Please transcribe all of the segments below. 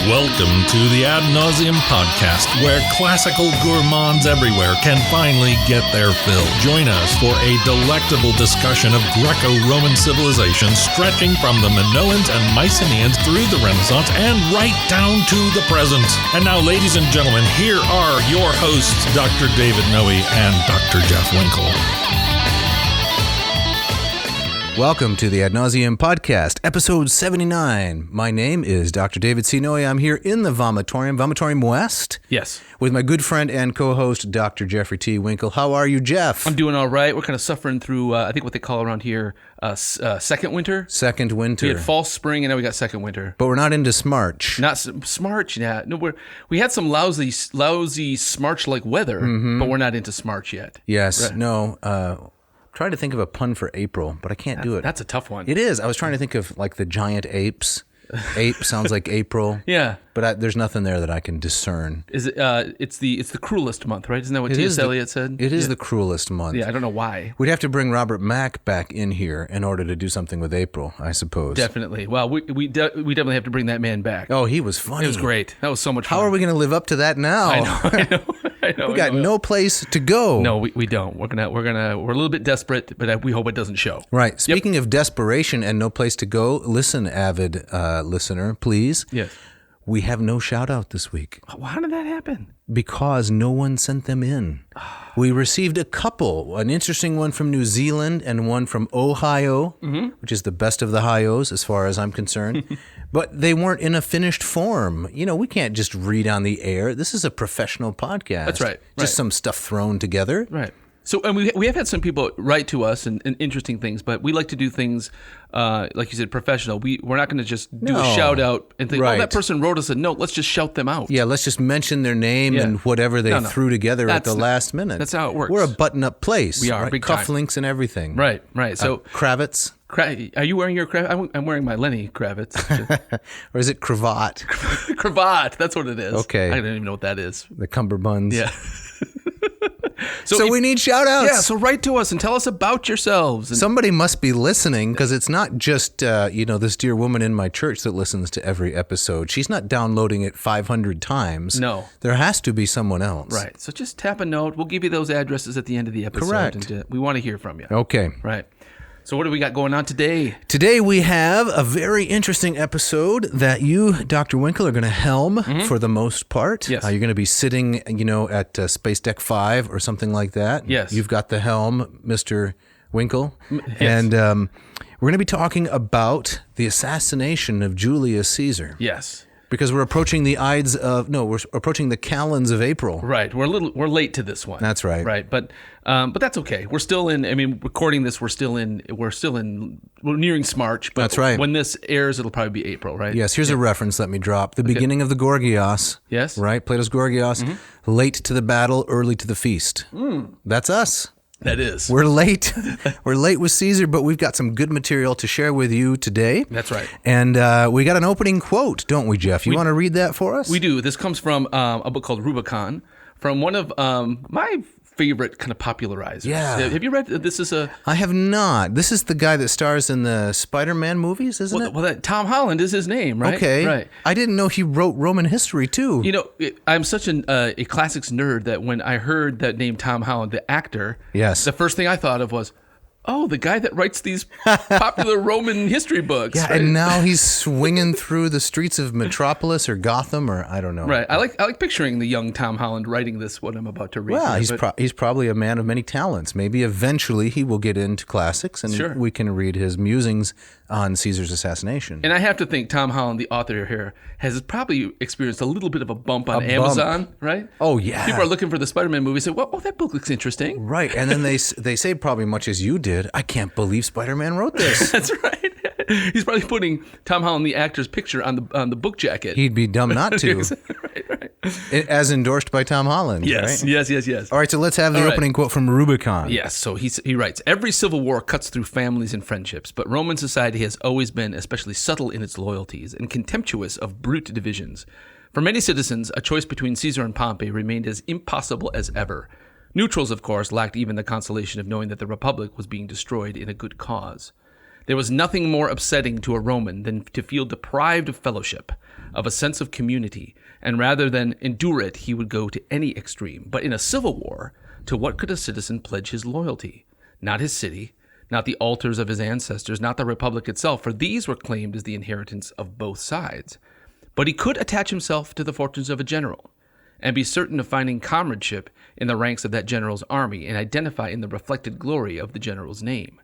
Welcome to the Ad Nauseam podcast, where classical gourmands everywhere can finally get their fill. Join us for a delectable discussion of Greco-Roman civilization stretching from the Minoans and Mycenaeans through the Renaissance and right down to the present. And now, ladies and gentlemen, here are your hosts, Dr. David Noe and Dr. Jeff Winkle. Welcome to the Ad Nauseam podcast, episode 79. My name is Dr. David C. Noe. I'm here in the Vomitorium West. Yes. With my good friend and co-host, Dr. Jeffrey T. Winkle. How are you, Jeff? I'm doing all right. We're kind of suffering through, I think what they call around here, second winter. Second winter. We had fall, spring, and now we got second winter. But we're not into smarch. Not smarch, yeah. No, we had some lousy smarch-like weather, but we're not into smarch yet. Yes. Right. No. Trying to think of a pun for April, but I can't do it. That's a tough one. It is. I was trying to think of like the giant apes. Ape sounds like April. Yeah. But there's nothing there that I can discern. Is it? It's the cruelest month, right? Isn't that what T.S. Eliot said? It is the cruelest month. Yeah, I don't know why. We'd have to bring Robert Mack back in here in order to do something with April, I suppose. Definitely. Well, we definitely have to bring that man back. Oh, he was funny. It was great. That was so much fun. How are we going to live up to that now? I know. We got no place to go. No, we don't. We're a little bit desperate, but we hope it doesn't show. Right. Speaking of desperation and no place to go, listen, avid listener, please. Yes. We have no shout out this week. How did that happen? Because no one sent them in. We received a couple, an interesting one from New Zealand and one from Ohio, which is the best of the Hios as far as I'm concerned. But they weren't in a finished form. You know, we can't just read on the air. This is a professional podcast. That's right. Just some stuff thrown together. Right. So, and we have had some people write to us and interesting things, but we like to do things, like you said, professional. We're not going to just do a shout out and think, right. oh, that person wrote us a note. Let's just shout them out. Yeah, let's just mention their name and whatever they threw together at the last minute. That's how it works. We're a button-up place. We are, right? big time. Cufflinks and everything. Right. So cravats. Are you wearing your cravat? I'm wearing my Lenny cravats. Or is it cravat? Cravat. That's what it is. Okay. I don't even know what that is. The cummerbunds. Yeah. So we need shout outs. Yeah, so write to us and tell us about yourselves. Somebody must be listening, because it's not just, this dear woman in my church that listens to every episode. She's not downloading it 500 times. No. There has to be someone else. Right. So just tap a note. We'll give you those addresses at the end of the episode. Correct. And we want to hear from you. Okay. Right. So what do we got going on today? Today we have a very interesting episode that you, Dr. Winkle, are going to helm for the most part. Yes. You're going to be sitting, at Space Deck 5 or something like that. Yes. You've got the helm, Mr. Winkle. Yes. And we're going to be talking about the assassination of Julius Caesar. Yes. Because we're approaching the we're approaching the calends of April. Right. We're late to this one. That's right. Right. But that's okay. We're still recording this, we're nearing Smarch. But That's right. When this airs, it'll probably be April, right? Yes, here's a reference let me drop. The beginning of the Gorgias. Yes. Right? Plato's Gorgias. Late to the battle, early to the feast. That's us. That is. We're late. We're late with Caesar, but we've got some good material to share with you today. That's right. And we got an opening quote, don't we, Jeff? You want to read that for us? We do. This comes from a book called Rubicon, from one of my favorite kind of popularizers. Yeah. Have you read this? I have not. This is the guy that stars in the Spider-Man movies, isn't it? Well, Tom Holland is his name, right? Okay. Right. I didn't know he wrote Roman history, too. I'm such a classics nerd that when I heard that name Tom Holland, the actor, yes, the first thing I thought of was, oh, the guy that writes these popular Roman history books. Yeah, right? And now he's swinging through the streets of Metropolis or Gotham, or I don't know. Right. I like picturing the young Tom Holland writing this, what I'm about to read. Well, he's probably a man of many talents. Maybe eventually he will get into classics, and we can read his musings on Caesar's assassination. And I have to think Tom Holland, the author here, has probably experienced a little bit of a bump on Amazon, right? Oh, yeah. People are looking for the Spider-Man movie, say, well, that book looks interesting. Right. And then they say probably much as you did, I can't believe Spider-Man wrote this. That's right. He's probably putting Tom Holland, the actor's picture on the book jacket. He'd be dumb not to. Right. As endorsed by Tom Holland. Yes, right? yes. All right, so let's have the opening quote from Rubicon. Yes, so he writes, every civil war cuts through families and friendships, but Roman society has always been especially subtle in its loyalties and contemptuous of brute divisions. For many citizens, a choice between Caesar and Pompey remained as impossible as ever. Neutrals, of course, lacked even the consolation of knowing that the Republic was being destroyed in a good cause. There was nothing more upsetting to a Roman than to feel deprived of fellowship, of a sense of community, and rather than endure it, he would go to any extreme. But in a civil war, to what could a citizen pledge his loyalty? Not his city, not the altars of his ancestors, not the republic itself, for these were claimed as the inheritance of both sides. But he could attach himself to the fortunes of a general, and be certain of finding comradeship in the ranks of that general's army, and identify in the reflected glory of the general's name.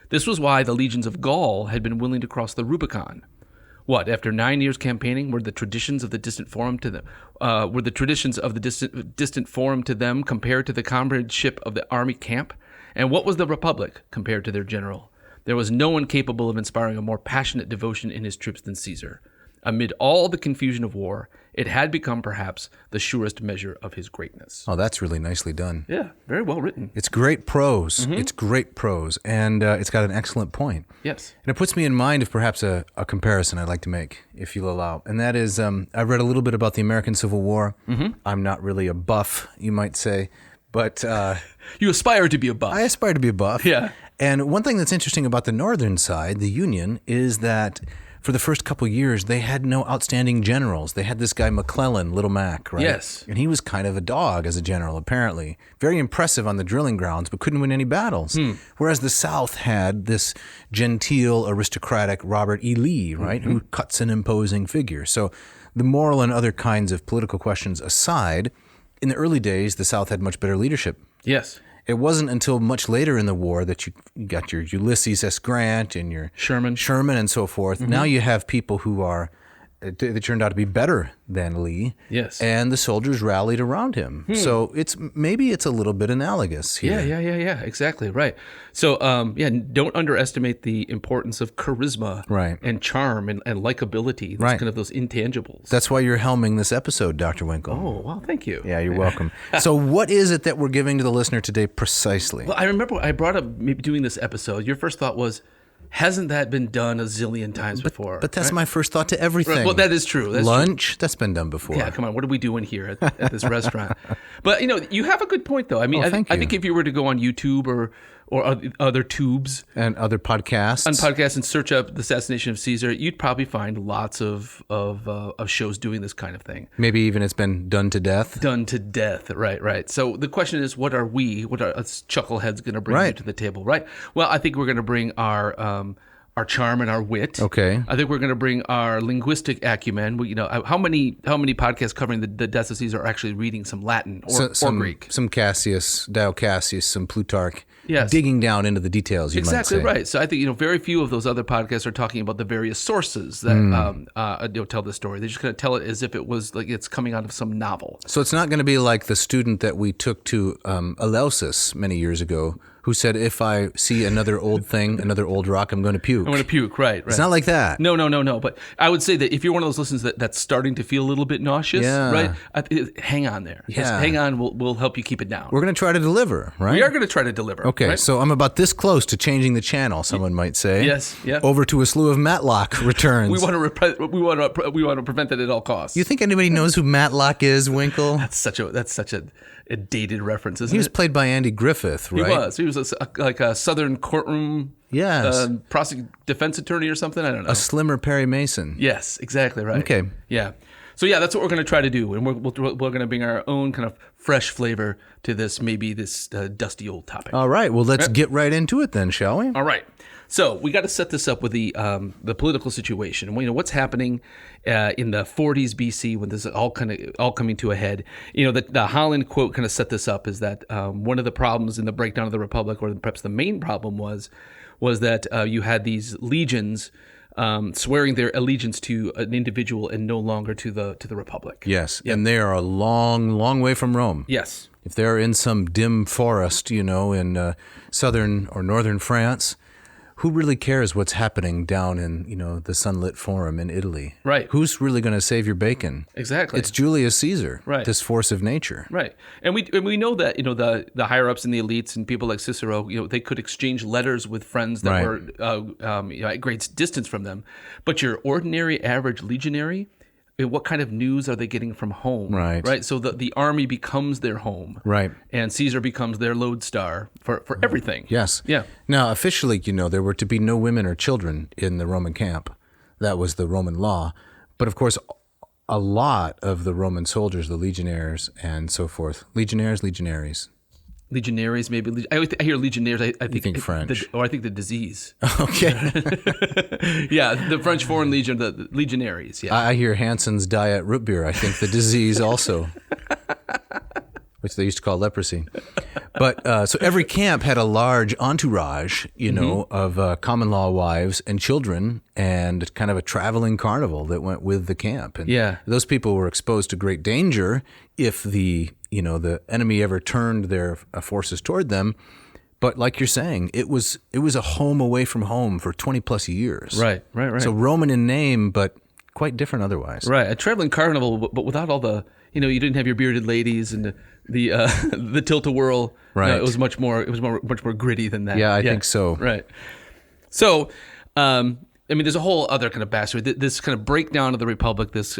This was why the legions of Gaul had been willing to cross the Rubicon. What, after 9 years campaigning, were the traditions of the distant forum to them compared to the comradeship of the army camp? And what was the republic compared to their general? There was no one capable of inspiring a more passionate devotion in his troops than Caesar. Amid all the confusion of war, it had become perhaps the surest measure of his greatness. Oh, that's really nicely done. Yeah, very well written. It's great prose. It's great prose, and it's got an excellent point. Yes. And it puts me in mind of perhaps a comparison I'd like to make, if you'll allow. And that is, I've read a little bit about the American Civil War. I'm not really a buff, you might say, but... You aspire to be a buff. I aspire to be a buff. Yeah. And one thing that's interesting about the northern side, the Union, is that for the first couple of years, they had no outstanding generals. They had this guy McClellan, Little Mac, right? Yes. And he was kind of a dog as a general, apparently. Very impressive on the drilling grounds, but couldn't win any battles. Whereas the South had this genteel, aristocratic Robert E. Lee, right, who cuts an imposing figure. So the moral and other kinds of political questions aside, in the early days, the South had much better leadership. Yes. It wasn't until much later in the war that you got your Ulysses S. Grant and your Sherman and so forth. Now you have people who are, they turned out to be better than Lee. Yes. And the soldiers rallied around him. So maybe it's a little bit analogous here. Yeah. Exactly. Right. So, don't underestimate the importance of charisma and charm and likability. Kind of those intangibles. That's why you're helming this episode, Dr. Winkle. Oh, well, thank you. Yeah, you're welcome. So what is it that we're giving to the listener today precisely? Well, I remember I brought up maybe doing this episode. Your first thought was, hasn't that been done a zillion times before? But that's my first thought to everything. Right. Well, that is true. Lunch, that's been done before. Yeah, come on. What are we doing here at this restaurant? But, you have a good point, though. I mean, I think if you were to go on YouTube or other tubes and other podcasts and search up the Assassination of Caesar, you'd probably find lots of shows doing this kind of thing. Maybe even it's been done to death. Done to death, right. So the question is, what are us chuckleheads going to bring you to the table, right? Well, I think we're going to bring our charm and our wit. Okay. I think we're going to bring our linguistic acumen. How many podcasts covering the deaths of Caesar are actually reading some Latin or Greek? Some Dio Cassius, some Plutarch. Yes. Digging down into the details, you might say. Exactly right. So I think very few of those other podcasts are talking about the various sources that tell the story. They're just going to tell it as if it was like it's coming out of some novel. So it's not going to be like the student that we took to Eleusis many years ago, who said, if I see another old thing, another old rock, I'm going to puke. I'm going to puke, right. It's not like that. No. But I would say that if you're one of those listeners that's starting to feel a little bit nauseous, right? Hang on there. Yeah. Just hang on. We'll help you keep it down. We're going to try to deliver, right? We are going to try to deliver. Okay, right? so I'm about this close to changing the channel, someone might say. Yes, yeah. Over to a slew of Matlock returns. we want to prevent that at all costs. You think anybody knows who Matlock is, Winkle? That's such a dated reference, isn't it? He was played by Andy Griffith, right? He was like a Southern courtroom defense attorney or something. I don't know. A slimmer Perry Mason. Yes, exactly right. Okay. Yeah. So that's what we're going to try to do, and we're going to bring our own kind of fresh flavor to this dusty old topic. All right. Well, let's get right into it then, shall we? All right. So we got to set this up with the political situation. What's happening in the 40s BC when this is all coming to a head. The Holland quote kind of set this up, is that one of the problems in the breakdown of the Republic, or perhaps the main problem, was that you had these legions swearing their allegiance to an individual and no longer to the Republic. Yes, and they are a long, long way from Rome. Yes. If they're in some dim forest, in southern or northern France, who really cares what's happening down in, the sunlit forum in Italy? Right. Who's really going to save your bacon? Exactly. It's Julius Caesar, right. This force of nature. Right. And we know that, the higher-ups and the elites and people like Cicero, they could exchange letters with friends that were at great distance from them. But your ordinary, average legionary, what kind of news are they getting from home? Right. So the army becomes their home. Right. And Caesar becomes their lodestar for everything. Yes. Yeah. Now, officially, there were to be no women or children in the Roman camp. That was the Roman law. But of course, a lot of the Roman soldiers, the legionnaires and so forth. Legionaries. Legionaries, maybe. I hear legionnaires. I think French. I think the disease. Okay. Yeah, the French Foreign Legion, the legionaries. Yeah. I hear Hansen's Diet root beer. I think the disease also, which they used to call leprosy. But so every camp had a large entourage, of common law wives and children, and kind of a traveling carnival that went with the camp. And those people were exposed to great danger if the enemy ever turned their forces toward them. But like you're saying, it was a home away from home for 20 plus years. Right. So Roman in name, but quite different otherwise. Right, a traveling carnival, but without all the, you didn't have your bearded ladies and the tilt-a-whirl. Right. It was much more gritty than that. Yeah, I think so. Right. So, there's a whole other kind of backstory. This kind of breakdown of the Republic, this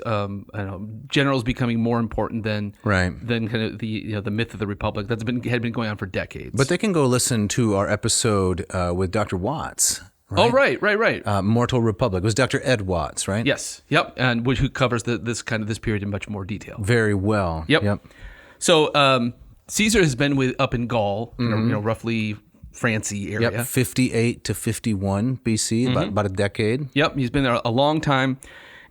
generals becoming more important than kind of the myth of the Republic had been going on for decades. But they can go listen to our episode with Dr. Watts. Right? Oh, right. Mortal Republic. It was Dr. Ed Watts, right? Yes. Yep. And who covers this period in much more detail. Very well. Yep. So Caesar has been up in Gaul, roughly France-y area. Yep. 58 to 51 BC, about a decade. Yep. He's been there a long time.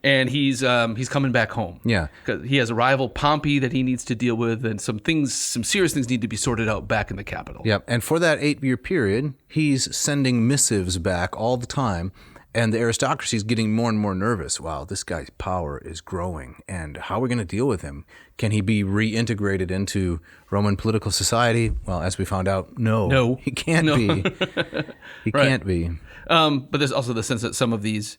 And he's coming back home. Yeah. 'Cause he has a rival, Pompey, that he needs to deal with, and some serious things need to be sorted out back in the capital. Yep. And for that 8-year period, he's sending missives back all the time, and the aristocracy is getting more and more nervous. Wow, this guy's power is growing, and how are we going to deal with him? Can he be reintegrated into Roman political society? Well, as we found out, no. He can't be. He can't be. But there's also the sense that some of these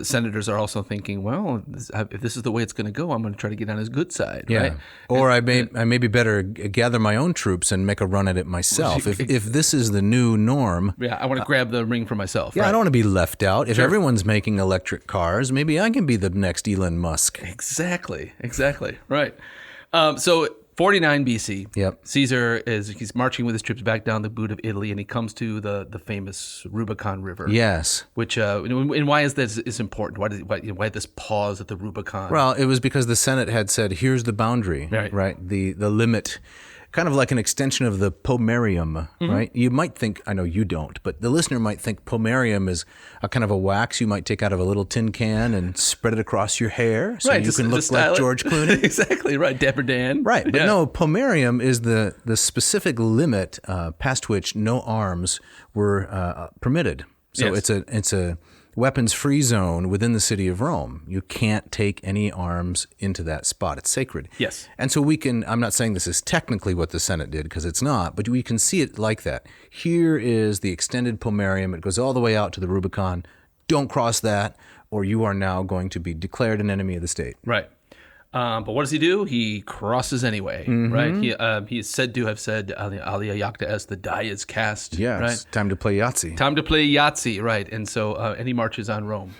senators are also thinking, well, if this is the way it's going to go, I'm going to try to get on his good side, right? Or I may be better gather my own troops and make a run at it myself. If this is the new norm, I want to grab the ring for myself. Yeah, right? I don't want to be left out. If everyone's making electric cars, maybe I can be the next Elon Musk. Exactly, right. So 49 BC. Yep. Caesar he's marching with his troops back down the boot of Italy, and he comes to the famous Rubicon River. Yes. Which and why is this important? Why this pause at the Rubicon? Well, it was because the Senate had said, "Here's the boundary, right? The limit." Kind of like an extension of the pomerium, right? You might think, I know you don't, but the listener might think pomerium is a kind of a wax you might take out of a little tin can and spread it across your hair so you can look like George Clooney. Exactly, right, Dapper Dan. Right, but no, pomerium is the specific limit past which no arms were permitted. So it's a weapons-free zone within the city of Rome. You can't take any arms into that spot. It's sacred. Yes. And so I'm not saying this is technically what the Senate did, because it's not, but we can see it like that. Here is the extended pomerium. It goes all the way out to the Rubicon. Don't cross that, or you are now going to be declared an enemy of the state. Right. But what does he do? He crosses anyway, right? He is said to have said, "Alia Jacta est," the die is cast. Yes, right? Time to play Yahtzee. Time to play Yahtzee, right? And so, and he marches on Rome.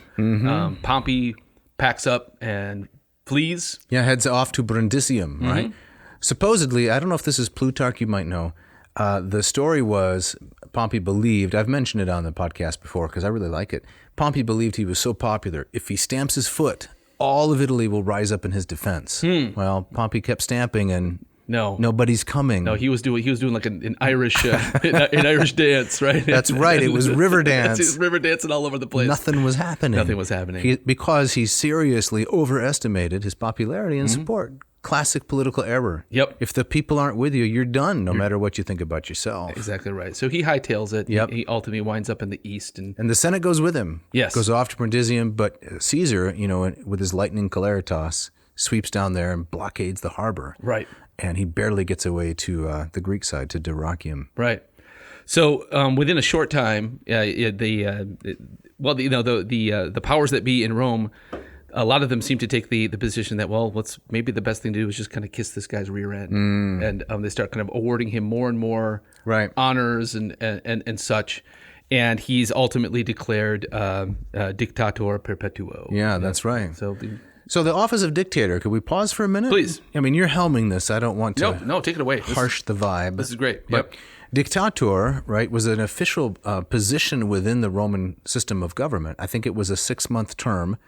Pompey packs up and flees. Yeah, heads off to Brundisium, right? Supposedly, I don't know if this is Plutarch, you might know. The story was Pompey believed, I've mentioned it on the podcast before because I really like it. Pompey believed he was so popular, if he stamps his foot, all of Italy will rise up in his defense. Well, Pompey kept stamping, and nobody's coming. No, he was doing like an Irish an Irish dance, right? That's right. It was river dance. He was river dancing all over the place. Nothing was happening. Because he seriously overestimated his popularity and support. Classic political error. Yep. If the people aren't with you, you're done, no matter what you think about yourself. Exactly right. So he hightails it. Yep. He ultimately winds up in the east. And the Senate goes with him. Yes. Goes off to Brundisium, but Caesar, with his lightning Caleritas, sweeps down there and blockades the harbor. Right. And he barely gets away to the Greek side, to Dyrrhachium. Right. So within a short time, the powers that be in Rome, a lot of them seem to take the position that, well, maybe the best thing to do is just kind of kiss this guy's rear end, and they start kind of awarding him more and more honors and such, and he's ultimately declared dictator perpetuo. Yeah, that's right. So the office of dictator, could we pause for a minute? Please. I mean, you're helming this. I don't want to No, take it away. Harsh the vibe. This is great. But dictator, right, was an official position within the Roman system of government. I think it was a 6-month term.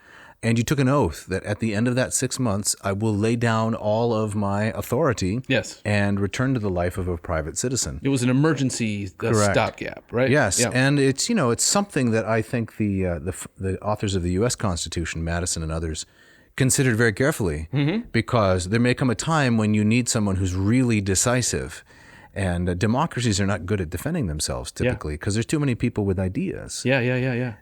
and you took an oath that at the end of that 6 months, I will lay down all of my authority Yes. and return to the life of a private citizen. It was an emergency stopgap, right? Yes, Yeah. and it's it's something that I think the authors of the U.S. Constitution, Madison and others, considered very carefully, because there may come a time when you need someone who's really decisive, and democracies are not good at defending themselves typically because there's too many people with ideas. Yeah.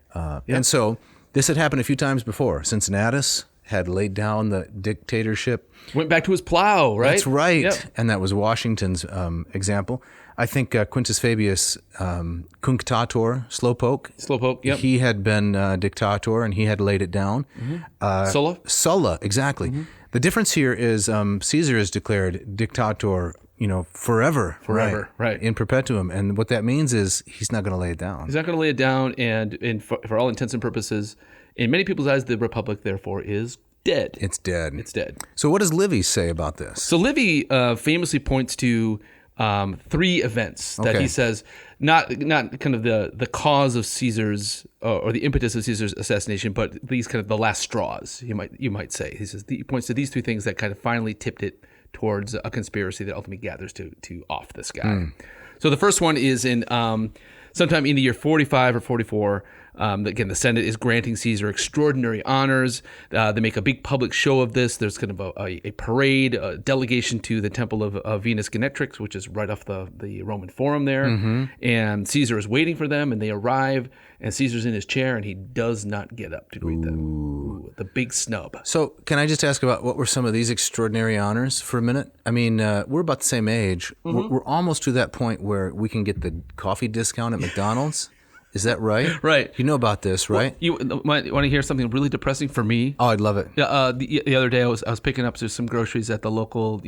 And so this had happened a few times before. Cincinnatus had laid down the dictatorship. Went back to his plow, right? That's right. Yep. And that was Washington's example. I think Quintus Fabius Cunctator, Slowpoke. Yep. He had been dictator and he had laid it down. Sulla, exactly. The difference here is Caesar is declared dictator, forever. Right. In perpetuum. And what that means is he's not going to lay it down. He's not going to lay it down, and for all intents and purposes, in many people's eyes, the Republic, therefore, is dead. It's dead. It's dead. So what does Livy say about this? So Livy famously points to 3 events that he says not kind of the cause of Caesar's or the impetus of Caesar's assassination, but these kind of the last straws. You might say. He says he points to these 3 things that kind of finally tipped it towards a conspiracy that ultimately gathers to off this guy. So the first one is in sometime in the year 45 or 44. Again, the Senate is granting Caesar extraordinary honors. They make a big public show of this. There's kind of a parade, a delegation to the Temple of Venus Genetrix, which is right off the Roman Forum there. And Caesar is waiting for them, and they arrive, and Caesar's in his chair, and he does not get up to greet them. Ooh, the big snub. So can I just ask about what were some of these extraordinary honors for a minute? I mean, we're about the same age. We're almost to that point where we can get the coffee discount at McDonald's. Is that right? Right. You know about this, right? You want to hear something really depressing for me? Oh, I'd love it. Yeah. The other day I was picking up some groceries at the local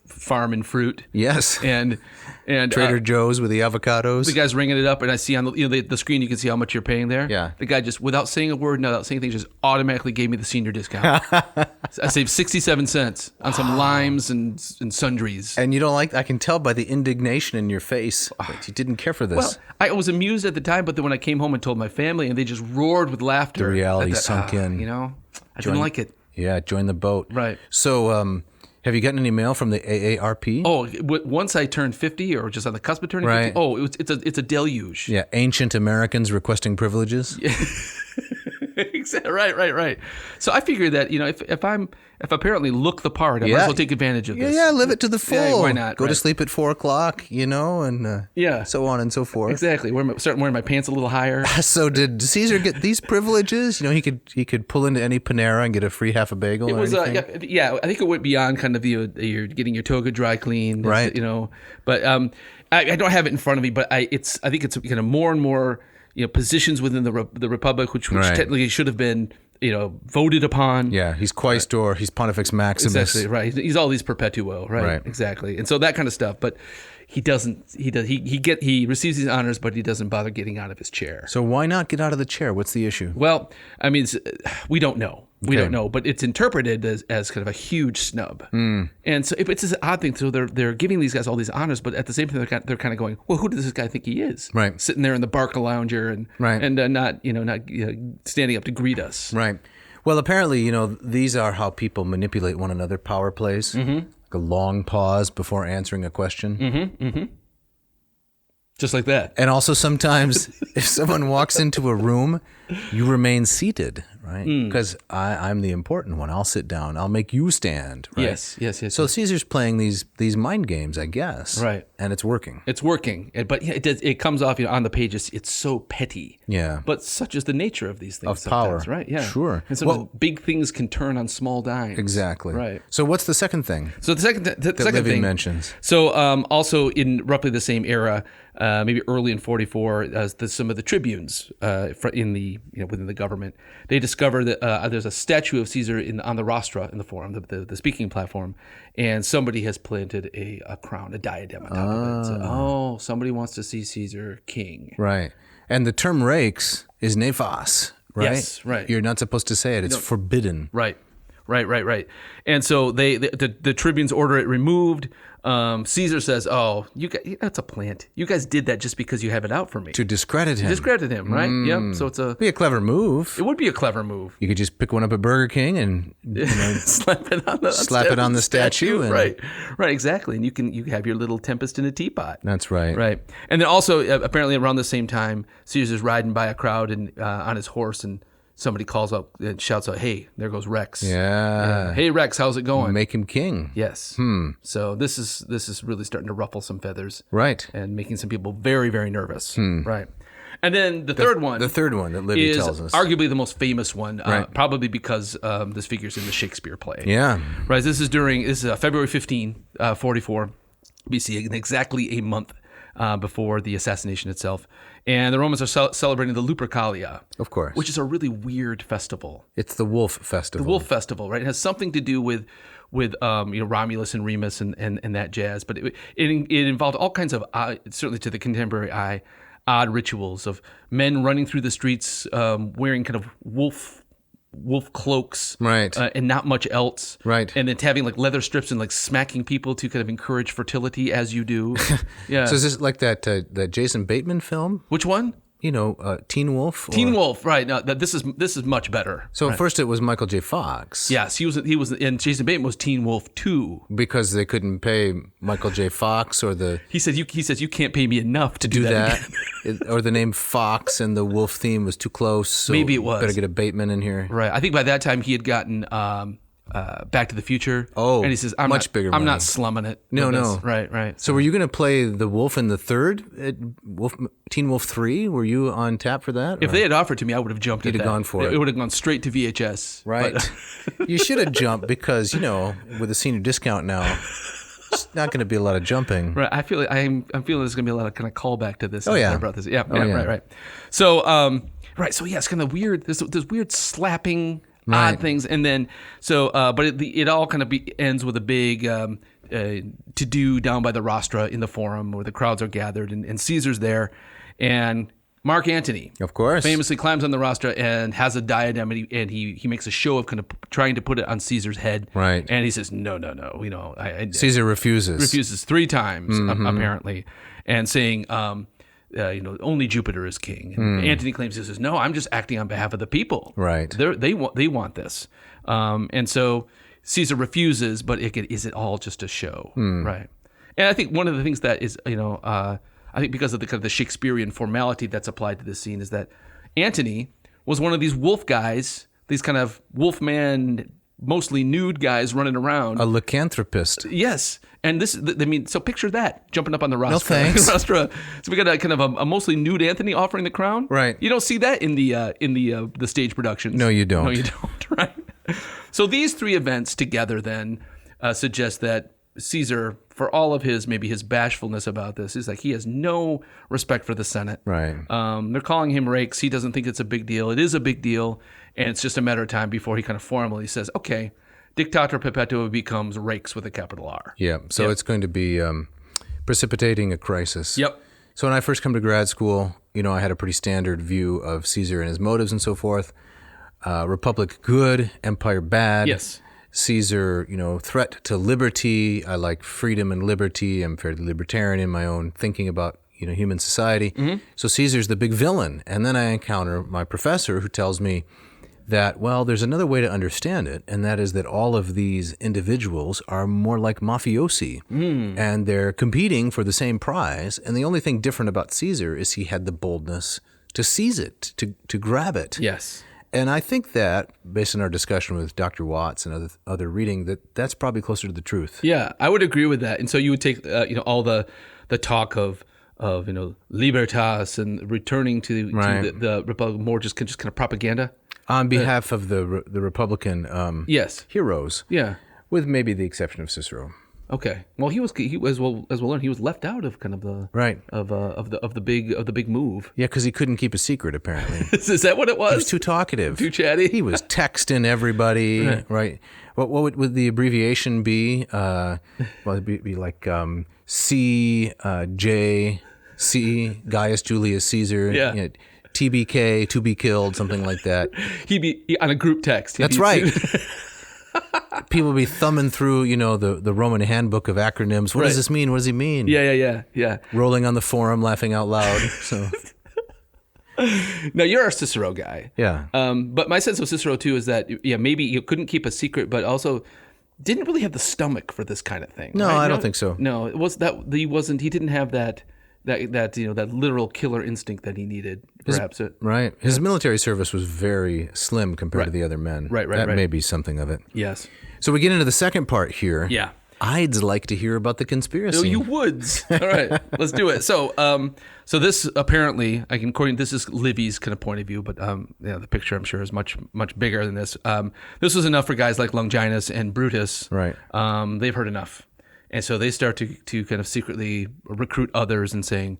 farm and fruit. Yes. And Trader Joe's with the avocados. The guy's ringing it up, and I see on the screen you can see how much you're paying there. Yeah. The guy just without saying a word, without saying anything, just automatically gave me the senior discount. I saved 67 cents on some limes and sundries. And you don't like? I can tell by the indignation in your face that you didn't care for this. Well, I was amused at the time, but then when I came home and told my family, and they just roared with laughter. The reality sunk in. I didn't like it. Yeah, join the boat. Right. So, have you gotten any mail from the AARP? Oh, once I turned 50, or just on the cusp of turning 50. Oh, it's a deluge. Yeah, ancient Americans requesting privileges. Yeah. Right. So I figured that if I apparently look the part, I might as well take advantage of this. Yeah, live it to the full. Yeah, why not? Go to sleep at 4:00, and so on and so forth. Exactly. Start wearing my pants a little higher. So did Caesar get these privileges? He could pull into any Panera and get a free half a bagel. It was I think it went beyond kind of you're getting your toga dry cleaned, right? But I don't have it in front of me, but I think it's kind of more and more positions within the Republic, which technically should have been voted upon. Yeah, he's Quaestor, he's Pontifex Maximus. Exactly, right. He's all these perpetuo, right? Exactly. And so that kind of stuff, but he doesn't. He receives these honors, but he doesn't bother getting out of his chair. So why not get out of the chair? What's the issue? Well, I mean, we don't know. We don't know, but it's interpreted as kind of a huge snub. And so it's this odd thing. So they're giving these guys all these honors, but at the same time they're kind of going, well, who does this guy think he is? Right. Sitting there in the Barca Lounger and not standing up to greet us. Right. Well, apparently, these are how people manipulate one another. Power plays. Like a long pause before answering a question. Just like that. And also sometimes if someone walks into a room, you remain seated, right? Because I'm the important one. I'll sit down. I'll make you stand, right? Yes. So Caesar's playing these mind games, I guess. Right. And it's working. It's working. But it comes off on the page. It's so petty. Yeah. But such is the nature of these things. Of power. Right? Yeah. Sure. And sometimes big things can turn on small dimes. Exactly. Right. So what's the second thing? So the second Livy thing mentions. So also in roughly the same era, maybe early in 44, some of the tribunes in the within the government, they discover that there's a statue of Caesar on the rostra in the forum, the speaking platform, and somebody has planted a crown, a diadem on top of it. So, somebody wants to see Caesar king. Right. And the term rex is nefas, right? Yes, right. You're not supposed to say it. It's forbidden. Right. Right. And so the tribunes order it removed. Caesar says, "Oh, you guys, that's a plant. You guys did that just because you have it out for me To discredit him. Discredit him, right? Yep. So it's Be a clever move. it would be a clever move. You could just pick one up at Burger King and Slap it on the statue and- right, exactly. And you have your little tempest in a teapot. That's right. Right. And then also apparently around the same time, Caesar's riding by a crowd and on his horse, and somebody calls up and shouts out, "Hey, there goes Rex." Yeah. Hey Rex, how's it going? Make him king. Yes. So this is really starting to ruffle some feathers. Right. And making some people very, very nervous. Right. And then the third one. The third one that Libby is tells us. arguably the most famous one, Right. probably because this figures in the Shakespeare play. Yeah. Right. This is February 15, 44 BC, and exactly a month before the assassination itself. And the Romans are celebrating the Lupercalia, Of course. which is a really weird festival. It's the Wolf Festival. The Wolf Festival, right? It has something to do with Romulus and Remus and that jazz, but it involved all kinds of certainly to the contemporary eye, odd rituals of men running through the streets wearing kind of wolf cloaks, Right. And not much else, Right. and then having like leather strips and like smacking people to kind of encourage fertility as you do. Yeah. So is this like that Jason Bateman film? Which one? Teen Wolf? Teen Wolf, right? No, this is much better. So right. first it was Michael J. Fox. Yes, he was, and Jason Bateman was Teen Wolf 2. Because they couldn't pay Michael J. Fox or the... He says you can't pay me enough to do that. again. Or the name Fox and the wolf theme was too close. So Maybe it was. Better get a Bateman in here. Right. I think by that time he had gotten Back to the Future. Oh, and he says, bigger I'm money. not slumming it. No, with no. this." Right. So were you going to play the wolf in the third Teen Wolf 3? Were you on tap for that? If or- they had offered to me, I would have jumped at You'd have that. gone for it. It would have gone straight to VHS. Right. But- You should have jumped because, with a senior discount now, it's not going to be a lot of jumping. Right. I feel like I'm feeling there's gonna be a lot of kind of callback to this. Oh, yeah. About this. Yeah. yeah. Right. So right. So yeah, it's kind of weird. There's weird slapping Right. odd things, and then but it all kind of ends with a big to do down by the rostra in the forum where the crowds are gathered, and Caesar's there, and Mark Antony, Of course. famously climbs on the rostra and has a diadem, and he makes a show of kind of trying to put it on Caesar's head. Right. And he says, no. Caesar refuses. Refuses 3 times apparently, and saying, only Jupiter is king. And Antony claims he says, no, I'm just acting on behalf of the people. Right. They want this, and so Caesar refuses. But is it all just a show? Right. And I think one of the things that is I think because of the kind of the Shakespearean formality that's applied to this scene is that Antony was one of these wolf guys, these kind of wolfman, mostly nude guys running around. A lycanthropist. Yes, and so picture that jumping up on the rostra. No thanks. Rostra. So we got a kind of a mostly nude Anthony offering the crown. Right. You don't see that in the stage productions. No, you don't. No, you don't. Right. So these 3 events together then suggest that Caesar, for all of his bashfulness about this, is like he has no respect for the Senate. Right. They're calling him rakes. He doesn't think it's a big deal. It is a big deal, and it's just a matter of time before he kind of formally says, okay, Dictator Perpetua becomes rakes with a capital R. Yeah. So it's going to be precipitating a crisis. Yep. So when I first come to grad school, I had a pretty standard view of Caesar and his motives and so forth. Republic good, empire bad. Yes. Caesar, threat to liberty. I like freedom and liberty. I'm fairly libertarian in my own thinking about, human society. So Caesar's the big villain. And then I encounter my professor who tells me that, well, there's another way to understand it, and that is that all of these individuals are more like mafiosi, and they're competing for the same prize. And the only thing different about Caesar is he had the boldness to seize it, to grab it. Yes. And I think that, based on our discussion with Dr. Watts and other reading, that's probably closer to the truth. Yeah, I would agree with that. And so you would take, all the talk of libertas and returning to the Republic, more just kind of propaganda. On behalf of the Republican Yes. heroes, Yeah. with maybe the exception of Cicero. Okay. Well, he as we'll learn, he was left out of kind of the Right. of the big move. Yeah, because he couldn't keep a secret, apparently. Is that what it was? He was too talkative. Too chatty? He was texting everybody, right? What would the abbreviation be? It'd be like CJC, Gaius Julius Caesar. Yeah. TBK, to be killed, something like that. He'd be on a group text. That's right. people be thumbing through, the Roman handbook of acronyms. What does this mean? What does he mean? Yeah. Rolling on the forum, laughing out loud. So, Now, you're a Cicero guy. yeah. But my sense of Cicero, too, is that, maybe you couldn't keep a secret, but also didn't really have the stomach for this kind of thing. No, right? I don't think so. No, it was that he didn't have that literal killer instinct that he needed, perhaps. Right. His military service was very slim compared to the other men. Right. That may be something of it. Yes. So we get into the second part here. Yeah. I'd like to hear about the conspiracy. Oh, you woods. All right, let's do it. So, so this apparently, this is Livy's kind of point of view, but the picture I'm sure is much bigger than this. This was enough for guys like Longinus and Brutus. Right. They've heard enough, and so they start to kind of secretly recruit others and saying,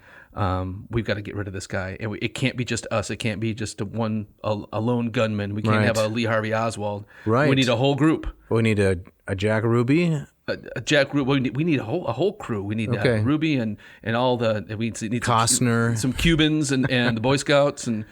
we've got to get rid of this guy, and it can't be just us. It can't be just a lone gunman. We can't have a Lee Harvey Oswald. Right. We need a whole group. We need a Jack Ruby. A Jack Ruby. We need a whole crew. We need Ruby and all the. We need Costner, some Cubans and the Boy Scouts and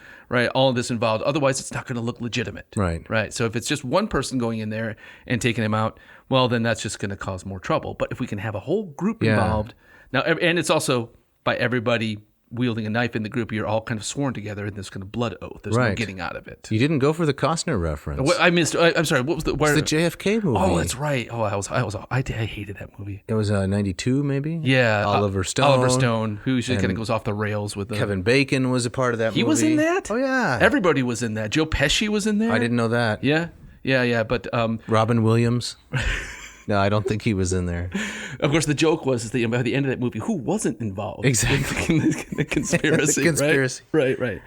all of this involved. Otherwise, it's not going to look legitimate. Right. So if it's just one person going in there and taking him out, well, then that's just going to cause more trouble. But if we can have a whole group involved now, and it's also by everybody wielding a knife in the group, you're all kind of sworn together in this kind of blood oath. There's no getting out of it. You didn't go for the Costner reference. I missed. I'm sorry. What was the? It's the JFK movie. Oh, that's right. Oh, I hated that movie. It was 92, maybe. Yeah, Oliver Stone, who kind of goes off the rails with the. Kevin Bacon was a part of that movie. He was in that. Oh yeah. Everybody was in that. Joe Pesci was in there. I didn't know that. Yeah. But Robin Williams. No, I don't think he was in there. Of course, the joke was that by the end of that movie, who wasn't involved? Exactly. in the conspiracy. The conspiracy. Right.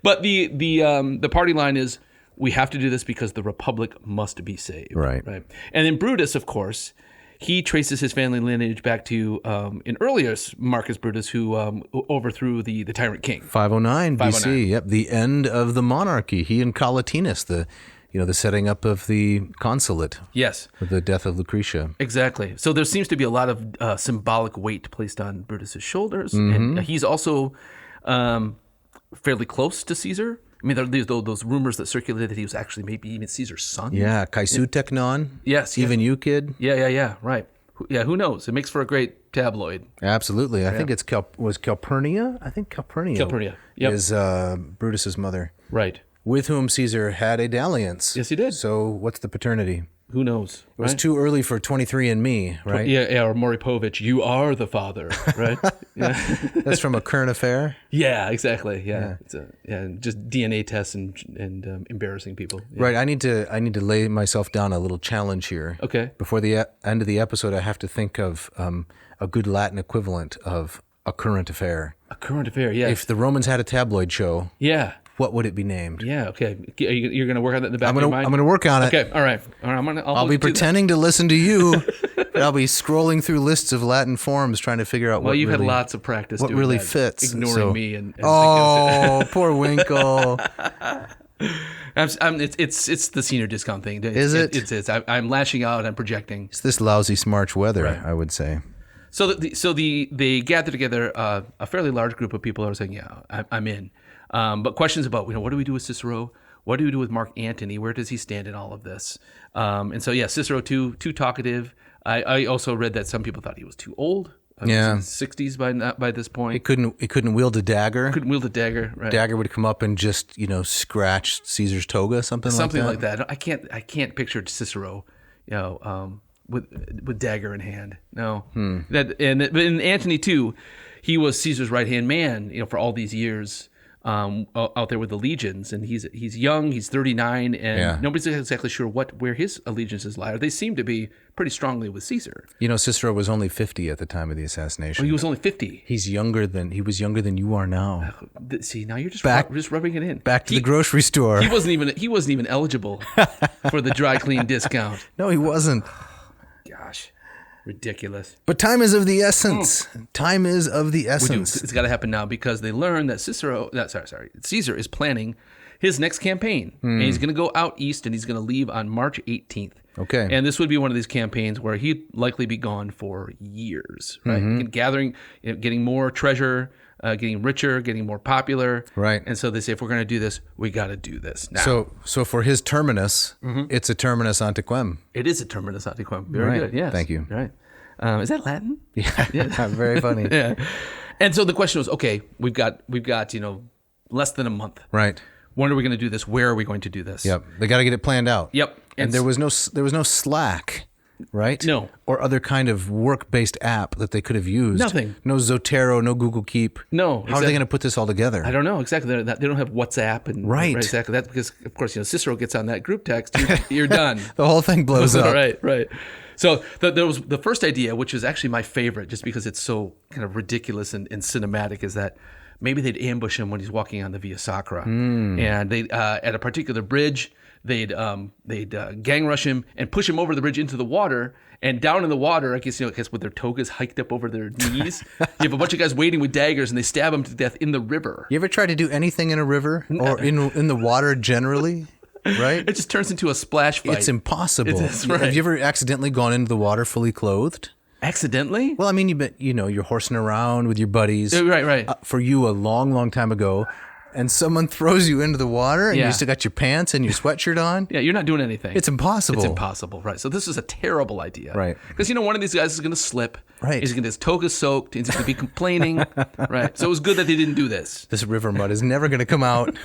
But the party line is, we have to do this because the Republic must be saved. Right. And then Brutus, of course, he traces his family lineage back to an earlier Marcus Brutus, who overthrew the tyrant king. 509 BC. Yep, the end of the monarchy. He and Collatinus, the setting up of the consulate. Yes. With the death of Lucretia. Exactly. So there seems to be a lot of symbolic weight placed on Brutus's shoulders. And he's also fairly close to Caesar. I mean, there's those rumors that circulated that he was actually maybe even Caesar's son. Yeah, Kaisutechnon. Yes. Even Euclid. Yeah, right. Yeah, who knows? It makes for a great tabloid. Absolutely. I think it's Calpurnia. I think Calpurnia. Is Brutus's mother. Right. With whom Caesar had a dalliance. Yes, he did. So what's the paternity? Who knows? It was too early for 23andMe, right? Yeah, or Maury Povich, you are the father, right? Yeah. That's from a current affair? Yeah, exactly. Yeah. It's just DNA tests and embarrassing people. Yeah. Right. I need to lay myself down a little challenge here. Okay. Before the end of the episode, I have to think of a good Latin equivalent of a current affair. A current affair, yeah. If the Romans had a tabloid show, what would it be named? Yeah, okay. You're going to work on that in the back of your mind? I'm going to work on it. Okay, all right. I'll be pretending to listen to you, but I'll be scrolling through lists of Latin forms trying to figure out what you've had lots of practice what doing really that, fits. Ignoring me and poor Winkle. It's the senior discount thing. Is it? It's I'm lashing out. I'm projecting. It's this lousy March weather, right. I would say. So they gather together a fairly large group of people are saying, yeah, I'm in. But questions about, what do we do with Cicero? What do we do with Mark Antony? Where does he stand in all of this? And so, Cicero too talkative. I also read that some people thought he was too old. He was in his 60s by this point. He couldn't wield a dagger. Couldn't wield a dagger. Right. Dagger would come up and just scratch Caesar's toga, something like that. I can't picture Cicero, with dagger in hand. No. But in Antony too, he was Caesar's right hand man. For all these years. Out there with the legions, and he's young, he's 39, and nobody's exactly sure where his allegiances lie. They seem to be pretty strongly with Caesar. Cicero was only 50 at the time of the assassination. Oh, he was only 50. He was younger than you are now. See, now you're just rubbing it in. Back to the grocery store. He wasn't even eligible for the dry clean discount. No, he wasn't. Gosh. Ridiculous. But time is of the essence. Time is of the essence. It's got to happen now because they learn that Caesar is planning his next campaign. And he's going to go out east and he's going to leave on March 18th. Okay. And this would be one of these campaigns where he'd likely be gone for years, right? Gathering, getting more treasure, getting richer, getting more popular. Right. And so they say, if we're going to do this, we got to do this now. So for his terminus, it's a terminus antiquem. It is a terminus antiquem. Very Right. good. Yes. Thank you. Right. Is that Latin? Yeah, very funny. Yeah. And so the question was, okay, we've got less than a month. Right. When are we going to do this? Where are we going to do this? Yep. They got to get it planned out. Yep. And there was no Slack, right? No. Or other kind of work-based app that they could have used. Nothing. No Zotero, no Google Keep. No. How are they going to put this all together? I don't know exactly. They don't have WhatsApp and Right. exactly that because of course Cicero gets on that group text. You're done. The whole thing blows up. Right. So there was the first idea, which is actually my favorite, just because it's so kind of ridiculous and cinematic, is that maybe they'd ambush him when he's walking on the Via Sacra, and they at a particular bridge they'd gang rush him and push him over the bridge into the water. And down in the water, I guess with their togas hiked up over their knees, you have a bunch of guys waiting with daggers, and they stab him to death in the river. You ever try to do anything in a river or in the water generally? Right? It just turns into a splash fight. It's impossible. That's right. Have you ever accidentally gone into the water fully clothed? Accidentally? Well, I mean, you're horsing around with your buddies. Right. For you, a long, long time ago, and someone throws you into the water, and Yeah. you still got your pants and your sweatshirt on. Yeah, you're not doing anything. It's impossible. It's impossible, right? So this is a terrible idea, Right. Because one of these guys is going to slip. Right. He's going to his toga soaked. He's going to be complaining, right? So it was good that they didn't do this. This river mud is never going to come out.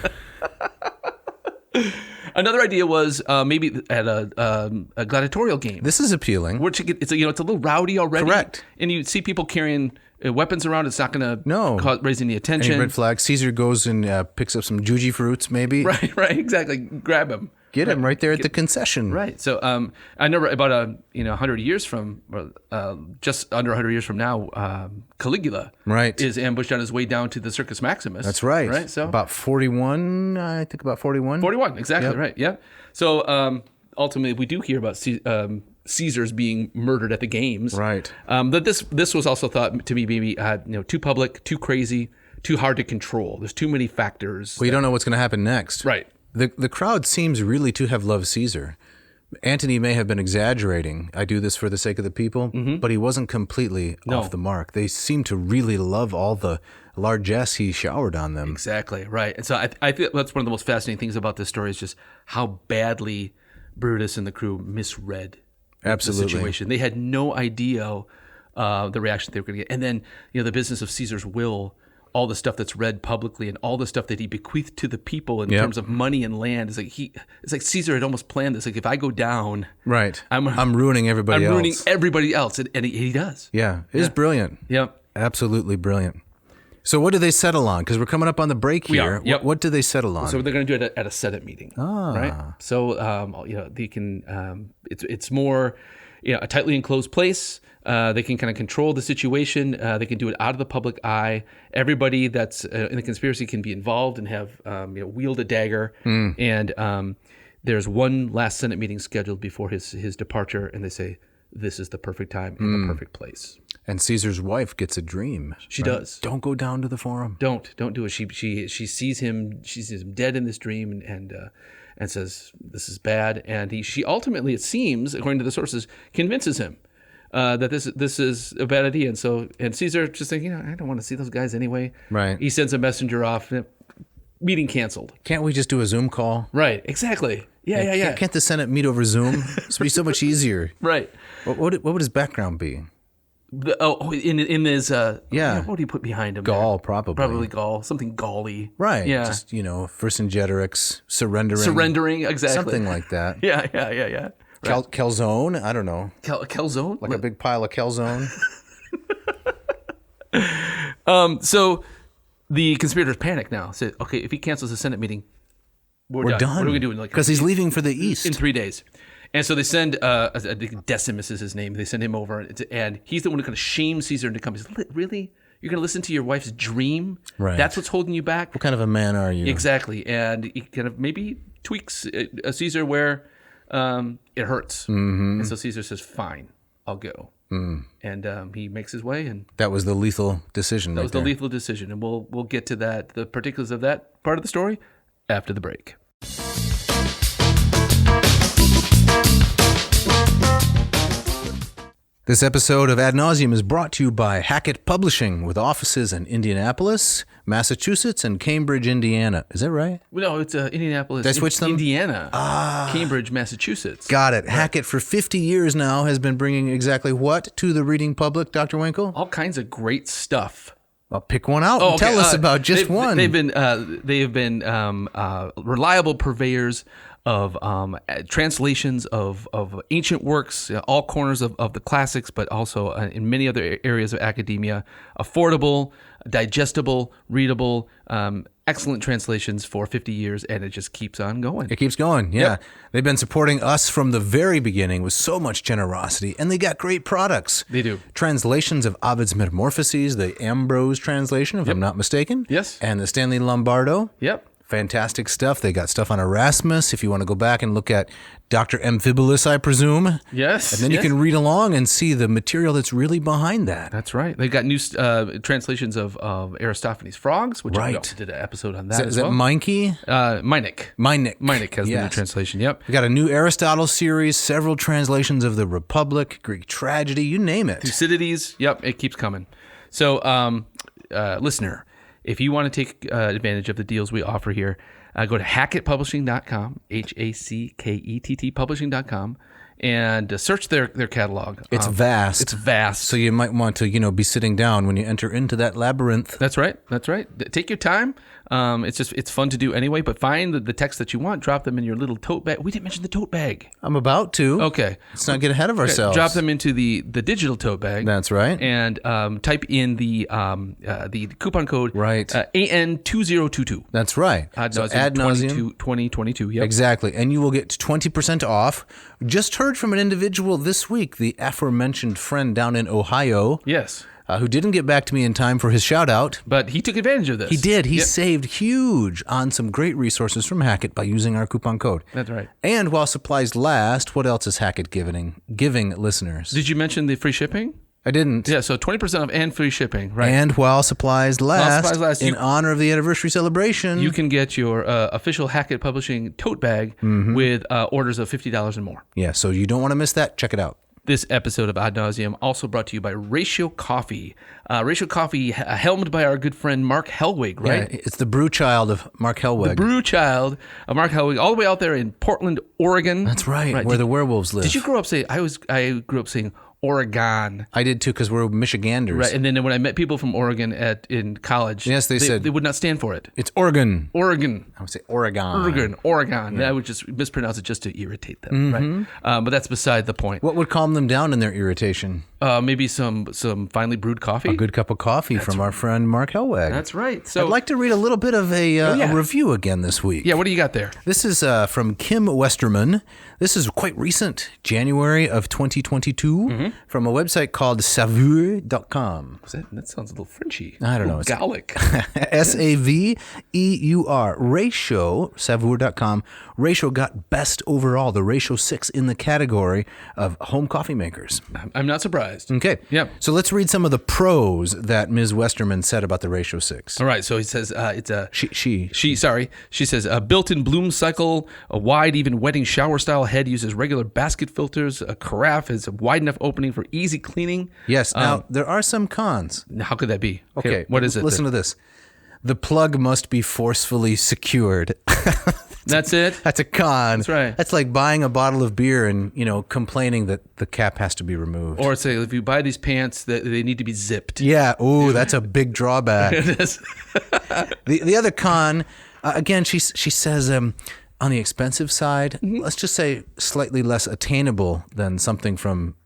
Another idea was maybe at a gladiatorial game. This is appealing. Which it's a little rowdy already. Correct. And you see people carrying weapons around. It's not going to raise any attention. Any red flags. Caesar goes and picks up some juji fruits, maybe. Right, exactly. Grab him. Get him right there at the concession. Right. So I know about 100 years from, just under 100 years from now, Caligula is ambushed on his way down to the Circus Maximus. That's right. Right. So about 41, I think about 41. 41, exactly. Right. Yeah. So ultimately, we do hear about Caesar's being murdered at the games. Right. But this was also thought to be maybe too public, too crazy, too hard to control. There's too many factors. Well, you don't know what's going to happen next. Right. The crowd seems really to have loved Caesar. Antony may have been exaggerating. I do this for the sake of the people, but he wasn't completely off the mark. They seem to really love all the largesse he showered on them. Exactly, right. And so I think that's one of the most fascinating things about this story is just how badly Brutus and the crew misread the situation. They had no idea the reaction they were going to get. And then, the business of Caesar's will, all the stuff that's read publicly and all the stuff that he bequeathed to the people in terms of money and land. It's like Caesar had almost planned this. Like, if I go down, right, I'm ruining everybody else. I'm ruining everybody else. And he does. Yeah. It is brilliant. Yep. Absolutely brilliant. So what do they settle on? Because we're coming up on the break here. Yep. What do they settle on? So they're going to do it at a Senate meeting, right? So they can. It's more, a tightly enclosed place. They can kind of control the situation. They can do it out of the public eye. Everybody that's in the conspiracy can be involved and have wield a dagger. And there's one last Senate meeting scheduled before his departure, and they say this is the perfect time and the perfect place. And Caesar's wife gets a dream. She does. Don't go down to the forum. Don't do it. She sees him. She sees him dead in this dream, and says this is bad. And she ultimately, it seems, according to the sources, convinces him that this is a bad idea. And Caesar just thinking, I don't want to see those guys anyway. Right. He sends a messenger off. Meeting canceled. Can't we just do a Zoom call? Right. Exactly. Yeah. Can't the Senate meet over Zoom? It's be so much easier. Right. What would his background be? In his yeah. What do you put behind him? Gaul, there? probably. Probably Gaul. Something Gauly. Right. Yeah. Just Vercingetorix, surrendering. Surrendering. Exactly. Something like that. Yeah. Right. Calzone. I don't know. Calzone. Like a big pile of calzone. So the conspirators panic now. Say, okay, if he cancels the Senate meeting, we're done. What are we doing? Because he's leaving for the East in 3 days. And so they send Decimus is his name. They send him over, and he's the one who kind of shames Caesar into coming. He says, really? You're going to listen to your wife's dream? Right. That's what's holding you back? What kind of a man are you? Exactly. And he kind of maybe tweaks Caesar where it hurts. Mm-hmm. And so Caesar says, fine, I'll go. And he makes his way. And that was the lethal decision. That was the lethal decision. And we'll get to that, the particulars of that part of the story after the break. This episode of Ad Nauseam is brought to you by Hackett Publishing, with offices in Indianapolis, Massachusetts, and Cambridge, Indiana. Is that right? No, it's Indianapolis. Did I switch them? Indiana. Cambridge, Massachusetts. Got it. Right. Hackett for 50 years now has been bringing exactly what to the reading public, Dr. Winkle? All kinds of great stuff. Well, pick one out and tell us about just one. They have been reliable purveyors of translations of ancient works, all corners of the classics, but also in many other areas of academia. Affordable, digestible, readable, excellent translations for 50 years, and it just keeps on going. It keeps going, yeah. Yep. They've been supporting us from the very beginning with so much generosity, and they got great products. They do. Translations of Ovid's Metamorphoses, the Ambrose translation, if I'm not mistaken. Yes. And the Stanley Lombardo. Yep. Fantastic stuff. They got stuff on Erasmus, if you want to go back and look at Dr. Amphibolus, I presume. Yes. And then you can read along and see the material that's really behind that. That's right. They've got new translations of Aristophanes' Frogs, which we also did an episode on that as well. Is that Meinke? Meineke. Meineke has the new translation, yep. We got a new Aristotle series, several translations of the Republic, Greek tragedy, you name it. Thucydides, yep, it keeps coming. So, listener, if you want to take advantage of the deals we offer here, go to hackettpublishing.com, HACKETT publishing.com, and search their catalog. It's vast. It's vast. So you might want to, be sitting down when you enter into that labyrinth. That's right. Take your time. It's fun to do anyway, but find the text that you want, drop them in your little tote bag. We didn't mention the tote bag. I'm about to. Okay. Let's not get ahead of ourselves. Drop them into the digital tote bag. That's right. And type in the coupon code AN2022. That's right. Ad Nauseam 2022. Yep. Exactly. And you will get 20% off. Just heard from an individual this week, the aforementioned friend down in Ohio. Yes. Who didn't get back to me in time for his shout out. But he took advantage of this. He did. He saved huge on some great resources from Hackett by using our coupon code. That's right. And while supplies last, what else is Hackett giving listeners? Did you mention the free shipping? I didn't. Yeah, so 20% off and free shipping, right? And while supplies last, in honor of the anniversary celebration, you can get your official Hackett Publishing tote bag with orders of $50 and more. Yeah, so you don't want to miss that. Check it out. This episode of Ad Nauseam also brought to you by Ratio Coffee. Ratio Coffee, helmed by our good friend Mark Helwig, right? Yeah, it's the brew child of Mark Helwig. The brew child of Mark Helwig, all the way out there in Portland, Oregon. That's right. Where the werewolves live. Did you grow up saying? I grew up saying Oregon. I did too, because we're Michiganders. Right, and then when I met people from Oregon in college, yes, they said they would not stand for it. It's Oregon. Oregon. I would say Oregon. Oregon. Yeah. I would just mispronounce it just to irritate them. Right, but that's beside the point. What would calm them down in their irritation? Maybe some finely brewed coffee. A good cup of coffee from our friend Mark Helwig. That's right. So I'd like to read a little bit of a review again this week. Yeah, what do you got there? This is from Kim Westerman. This is quite recent, January of 2022, from a website called saveur.com. That sounds a little Frenchy. I don't know. Gallic. SAVEUR. Ratio, saveur.com. Ratio got best overall, the Ratio 6 in the category of home coffee makers. I'm not surprised. Okay. Yeah. So let's read some of the pros that Ms. Westerman said about the Ratio 6. All right. So he says it's a... She says a built-in bloom cycle, a wide, even wetting shower-style head uses regular basket filters, a carafe has a wide enough opening for easy cleaning. Yes. Now, there are some cons. How could that be? Okay. What is it? Listen to this. The plug must be forcefully secured. That's it? That's a con. That's right. That's like buying a bottle of beer and, complaining that the cap has to be removed. Or say, if you buy these pants, they need to be zipped. Yeah. Ooh, that's a big drawback. It is. The other con, again, she says on the expensive side, let's just say slightly less attainable than something from,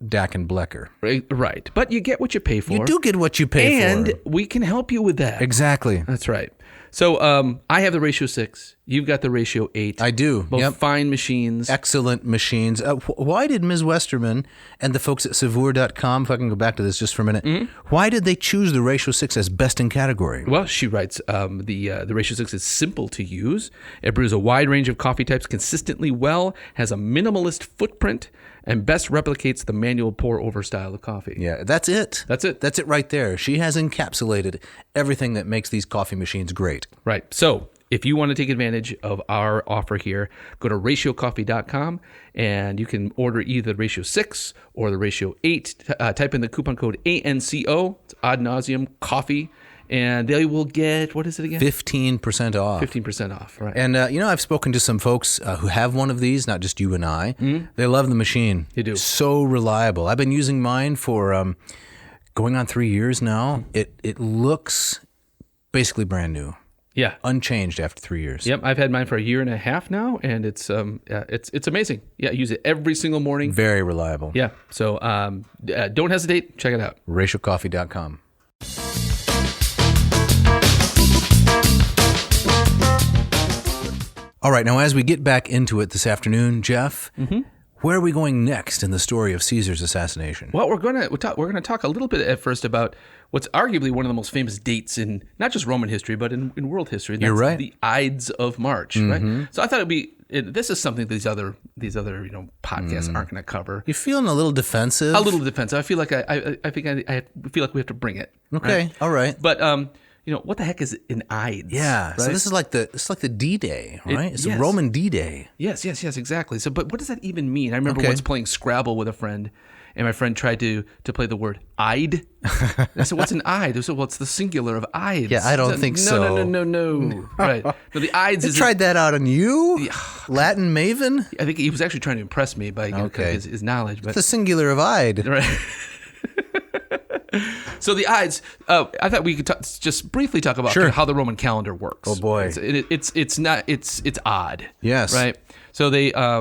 Dak and Blecker. Right. But you get what you pay for. You do get what you pay for. And we can help you with that. Exactly. That's right. So I have the Ratio 6. You've got the Ratio 8. I do. Both fine machines. Excellent machines. Why did Ms. Westerman and the folks at saveur.com, if I can go back to this just for a minute, why did they choose the Ratio 6 as best in category? Well, she writes, the Ratio 6 is simple to use. It brews a wide range of coffee types consistently well, has a minimalist footprint, and best replicates the manual pour-over style of coffee. Yeah, that's it. That's it. That's it right there. She has encapsulated everything that makes these coffee machines great. Right. So if you want to take advantage of our offer here, go to ratiocoffee.com and you can order either the Ratio 6 or the Ratio 8. Type in the coupon code ANCO, it's Ad Nauseam Coffee, and they will get, what is it again? 15% off. 15% off, right. And, I've spoken to some folks who have one of these, not just you and I. Mm-hmm. They love the machine. They do. So reliable. I've been using mine for going on 3 years now. It looks basically brand new. Yeah. Unchanged after 3 years. Yep. I've had mine for a year and a half now, and it's amazing. Yeah. I use it every single morning. Very reliable. Yeah. So don't hesitate. Check it out. Ratiocoffee.com. All right, now as we get back into it this afternoon, Jeff, where are we going next in the story of Caesar's assassination? Well, we're gonna talk a little bit at first about what's arguably one of the most famous dates in not just Roman history, but in world history. That's You're right. The Ides of March, right? So I thought it'd be. This is something these other podcasts aren't going to cover. You're feeling a little defensive. A little defensive. I feel like I feel like we have to bring it. Okay, right? all right. But what the heck is an Ides? Yeah, right? so this is like the D-Day, right? It's yes. a Roman D-Day. Yes, exactly. So, but what does that even mean? I remember Okay. once playing Scrabble with a friend, and my friend tried to play the word Ide. I said, "What's an Ide?" I said, "Well, it's the singular of Ides." Yeah, I don't said, think no, so. No. Right. No, the Ides You is. tried that out on you? Latin maven? I think he was actually trying to impress me by Okay. his knowledge. But The singular of Ide. right. So the Ides, I thought we could just briefly talk about Sure. how the Roman calendar works. Oh, boy. It's odd. Yes. Right. So they, a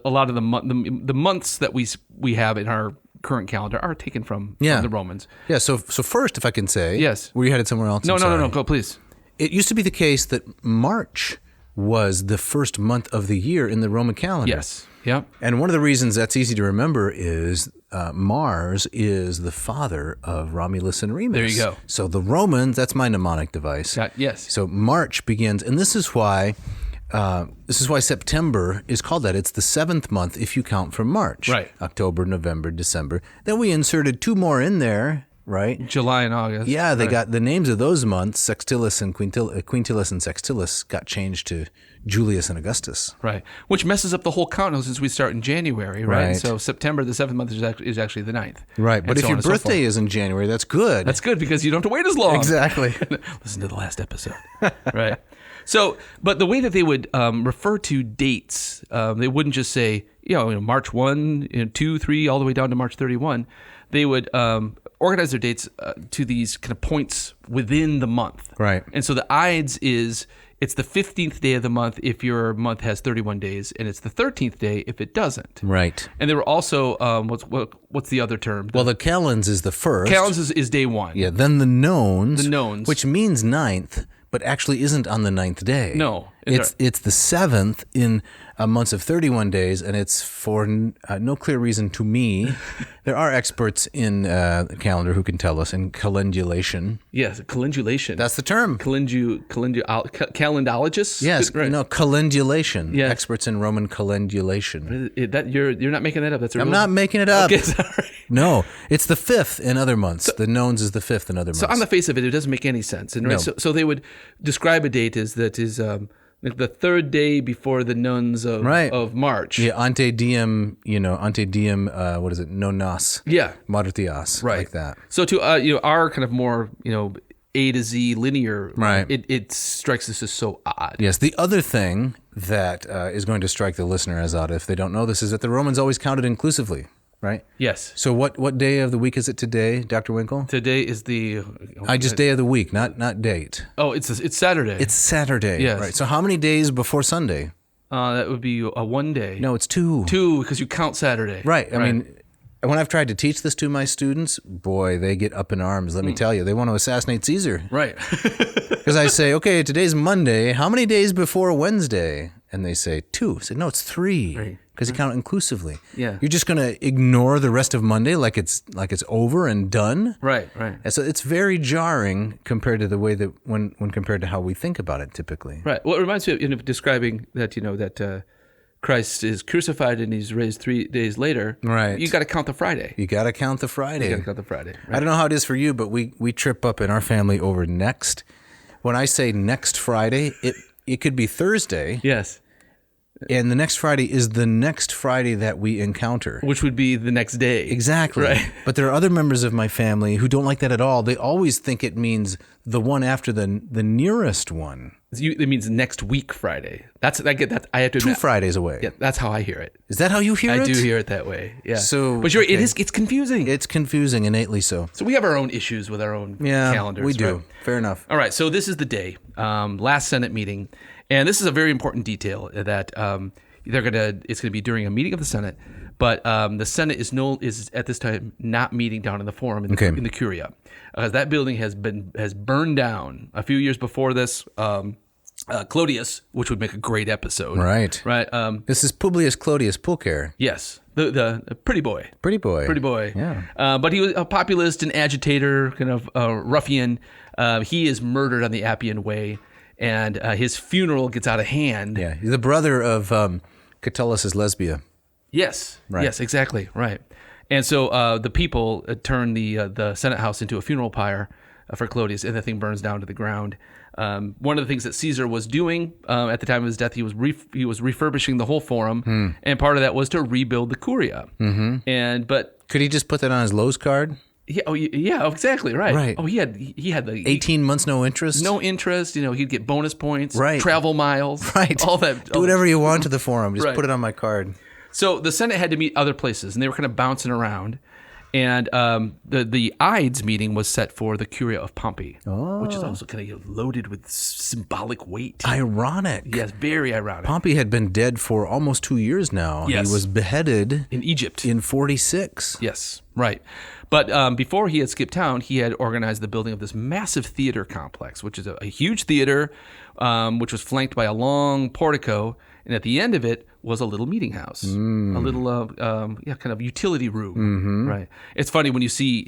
lot of the months that we have in our current calendar are taken from the Romans. Yeah, so first, if I can say, Yes. were you headed somewhere else? No, I'm sorry. go please. It used to be the case that March was the first month of the year in the Roman calendar. Yes. Yeah. And one of the reasons that's easy to remember is Mars is the father of Romulus and Remus. There you go. So the Romans, that's my mnemonic device. Yes. So March begins, and this is why September is called that. It's the 7th month if you count from March. Right. October, November, December. Then we inserted 2 more in there, right? July and August. Yeah, they Right. got the names of those months, Sextilis and Quintilis and Sextilis, got changed to Julius and Augustus. Right, which messes up the whole count since we start in January, right? Right. So September, the 7th month, is actually the 9th. Right, but And if so your on and so birthday forth. is in January, that's good. That's good because you don't have to wait as long. Exactly. Listen to the last episode. Right. So, but the way that they would refer to dates, they wouldn't just say, March 1, 2, 3, all the way down to March 31. They would organize their dates to these kind of points within the month. Right. And so the Ides it's the 15th day of the month if your month has 31 days, and it's the 13th day if it doesn't. Right. And there were also, what's the other term? Well, the Calends is the first. Calends is day one. Yeah, then the Nones. The Nones. Which means 9th, but actually isn't on the 9th day. No. It's the 7th in months of 31 days, and it's for no clear reason to me. There are experts in the calendar who can tell us in calendulation. Yes, calendulation. That's the term. Calendologists? Yes, Right. calendulation. Yes. Experts in Roman calendulation. You're not making that up. That's a I'm real- not making it up. Okay, sorry. No, it's the 5th in other months. The Nones is the 5th in other months. So on the face of it, it doesn't make any sense. And No. so they would describe a date as the 3rd day before the Nones of March. Yeah, ante diem, what is it? Nonas. Yeah. Martias. Right. Like that. So to our kind of more A to Z linear, Right. It strikes us as so odd. Yes. The other thing that is going to strike the listener as odd if they don't know this is that the Romans always counted inclusively, right? Yes. So what day of the week is it today, Dr. Winkle? Today is the Just day of the week, not date. Oh, it's Saturday. It's Saturday. Yes. Right. So how many days before Sunday? That would be a 1 day. No, it's 2. 2 because you count Saturday. Right. I mean, when I've tried to teach this to my students, boy, they get up in arms. Let me tell you, they want to assassinate Caesar. Right. Because I say, okay, today's Monday. How many days before Wednesday? And they say 2. I say, no, it's 3. Right. Because you count inclusively. Yeah. You're just going to ignore the rest of Monday like it's over and done. Right. And so it's very jarring compared to the way that when compared to how we think about it typically. Right. Well, it reminds me of describing that that Christ is crucified and he's raised 3 days later. Right. You got to count the Friday. You got to count the Friday. You got to count the Friday. I don't know how it is for you, but we trip up in our family over next. when I say next Friday, it could be Thursday. Yes. And the next Friday is the next Friday that we encounter. Which would be the next day. Exactly. Right. But there are other members of my family who don't like that at all. They always think it means the one after the nearest one. It means next week Friday. I get that. I have to 2 admit, Fridays away. Yeah, that's how I hear it. Is that how you hear it? I do hear it that way. Yeah. So, but it's confusing. It's confusing, innately so. So we have our own issues with our own calendars. We do. Right? Fair enough. All right. So this is the day, last Senate meeting, and this is a very important detail that it's gonna be during a meeting of the Senate, but the Senate is at this time not meeting down in the Forum in the Curia, because that building has burned down a few years before this. Claudius, which would make a great episode. Right. Right. This is Publius Claudius Pulcher. Yes. The pretty boy. Pretty boy. Yeah. But he was a populist and agitator, kind of ruffian. He is murdered on the Appian Way, and his funeral gets out of hand. Yeah. He's the brother of Catullus' Lesbia. Yes. Right. Yes, exactly. Right. And so the people turn the Senate House into a funeral pyre for Claudius, and the thing burns down to the ground. One of the things that Caesar was doing at the time of his death, he was refurbishing the whole Forum, and part of that was to rebuild the Curia. Mm-hmm. But could he just put that on his Lowe's card? Yeah, exactly, right. Right. Oh, he had the 18 months, no interest. No interest. He'd get bonus points, right? Travel miles, right? All that. Do whatever you want to the Forum. Just put it on my card. So the Senate had to meet other places, and they were kind of bouncing around. And the Ides meeting was set for the Curia of Pompey, which is also kind of loaded with symbolic weight. Ironic. Yes, very ironic. Pompey had been dead for almost 2 years now. Yes. He was beheaded in Egypt in 46. Yes, right. But before he had skipped town, he had organized the building of this massive theater complex, which is a huge theater, which was flanked by a long portico. And at the end of it was a little meeting house, a little kind of utility room. Mm-hmm. Right. It's funny when you see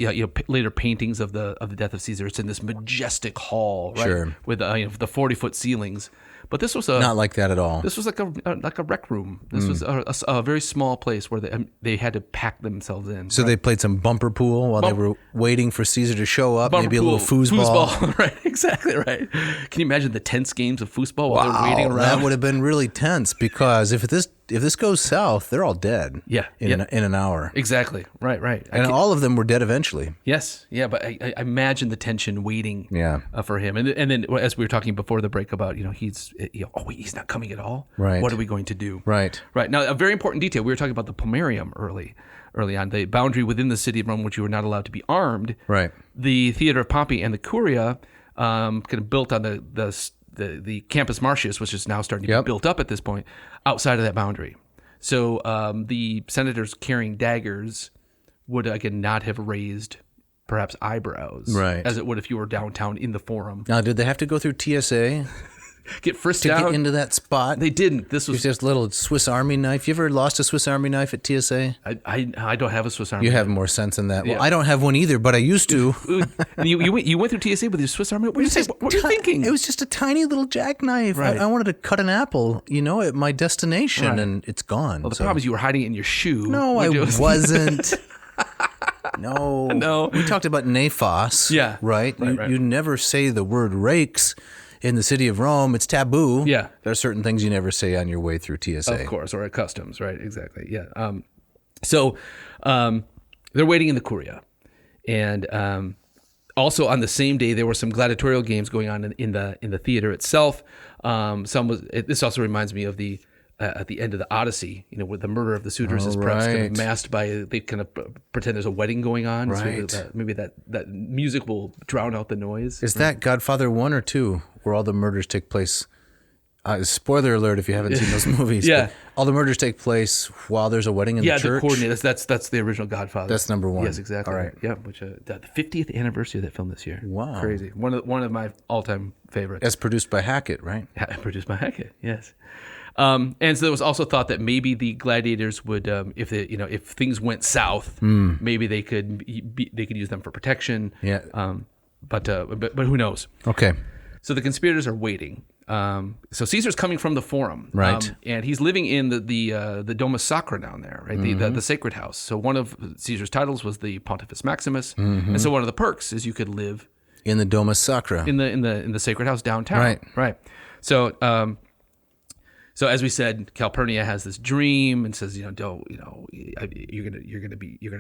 later paintings of the death of Caesar. It's in this majestic hall, right, sure, with the 40-foot ceilings. But this was not like that at all. This was like a rec room. This was a very small place where they had to pack themselves in. So they played some bumper pool while they were waiting for Caesar to show up. Maybe a little foosball. Right, exactly right. Can you imagine the tense games of foosball while they're waiting around? That would have been really tense because if this goes south, they're all dead. Yeah, in an hour. Exactly. Right. And all of them were dead eventually. Yes. Yeah. But I imagine the tension waiting. For him. And then as we were talking before the break about he's not coming at all. Right. What are we going to do? Right. Now a very important detail. We were talking about the Pomerium early on, the boundary within the city of Rome, which you were not allowed to be armed. Right. The theater of Pompey and the Curia, kind of built on the Campus Martius, which is now starting to be built up at this point, outside of that boundary. So the senators carrying daggers would, again, not have raised perhaps eyebrows, right, as it would if you were downtown in the Forum. Now, did they have to go through TSA? Get frisked to out? Get into that spot? They didn't. This was just a little Swiss Army knife. You ever lost a Swiss Army knife at TSA? I don't have a Swiss Army knife. You knife. have more sense than that. Yeah. Well, I don't have one either, but I used to. you went through TSA with your Swiss Army knife? What were you thinking? It was just a tiny little jackknife. Right. I wanted to cut an apple, at my destination, and it's gone. Well, the problem is you were hiding it in your shoe. No, I wasn't. No. We talked about nephos. Yeah. Right? You never say the word rakes in the city of Rome. It's taboo. Yeah. There are certain things you never say on your way through TSA. Of course, or at customs, right? Exactly. Yeah. So they're waiting in the Curia. And also on the same day, there were some gladiatorial games going on in the theater itself. This also reminds me of at the end of the Odyssey, where the murder of the suitors is perhaps kind of masked by, they kind of pretend there's a wedding going on. Right. So maybe that music will drown out the noise. Is that Godfather 1 or 2, where all the murders take place? Spoiler alert if you haven't seen those movies. Yeah. But all the murders take place while there's a wedding in the church. Yeah, the coordinates. That's the original Godfather. That's number 1. Yes, exactly. All right. Yeah, which the 50th anniversary of that film this year. Wow. Crazy. One of my all-time favorites. As produced by Hackett, right? Produced by Hackett, yes. And so there was also thought that maybe the gladiators would, if things went south, maybe they could use them for protection. Yeah. But who knows? Okay. So the conspirators are waiting. So Caesar's coming from the Forum, right? And he's living in the Domus Sacra down there, right? The sacred house. So one of Caesar's titles was the Pontifex Maximus, and so one of the perks is you could live in the Domus Sacra. in the sacred house downtown. Right. So so as we said, Calpurnia has this dream and says, you're gonna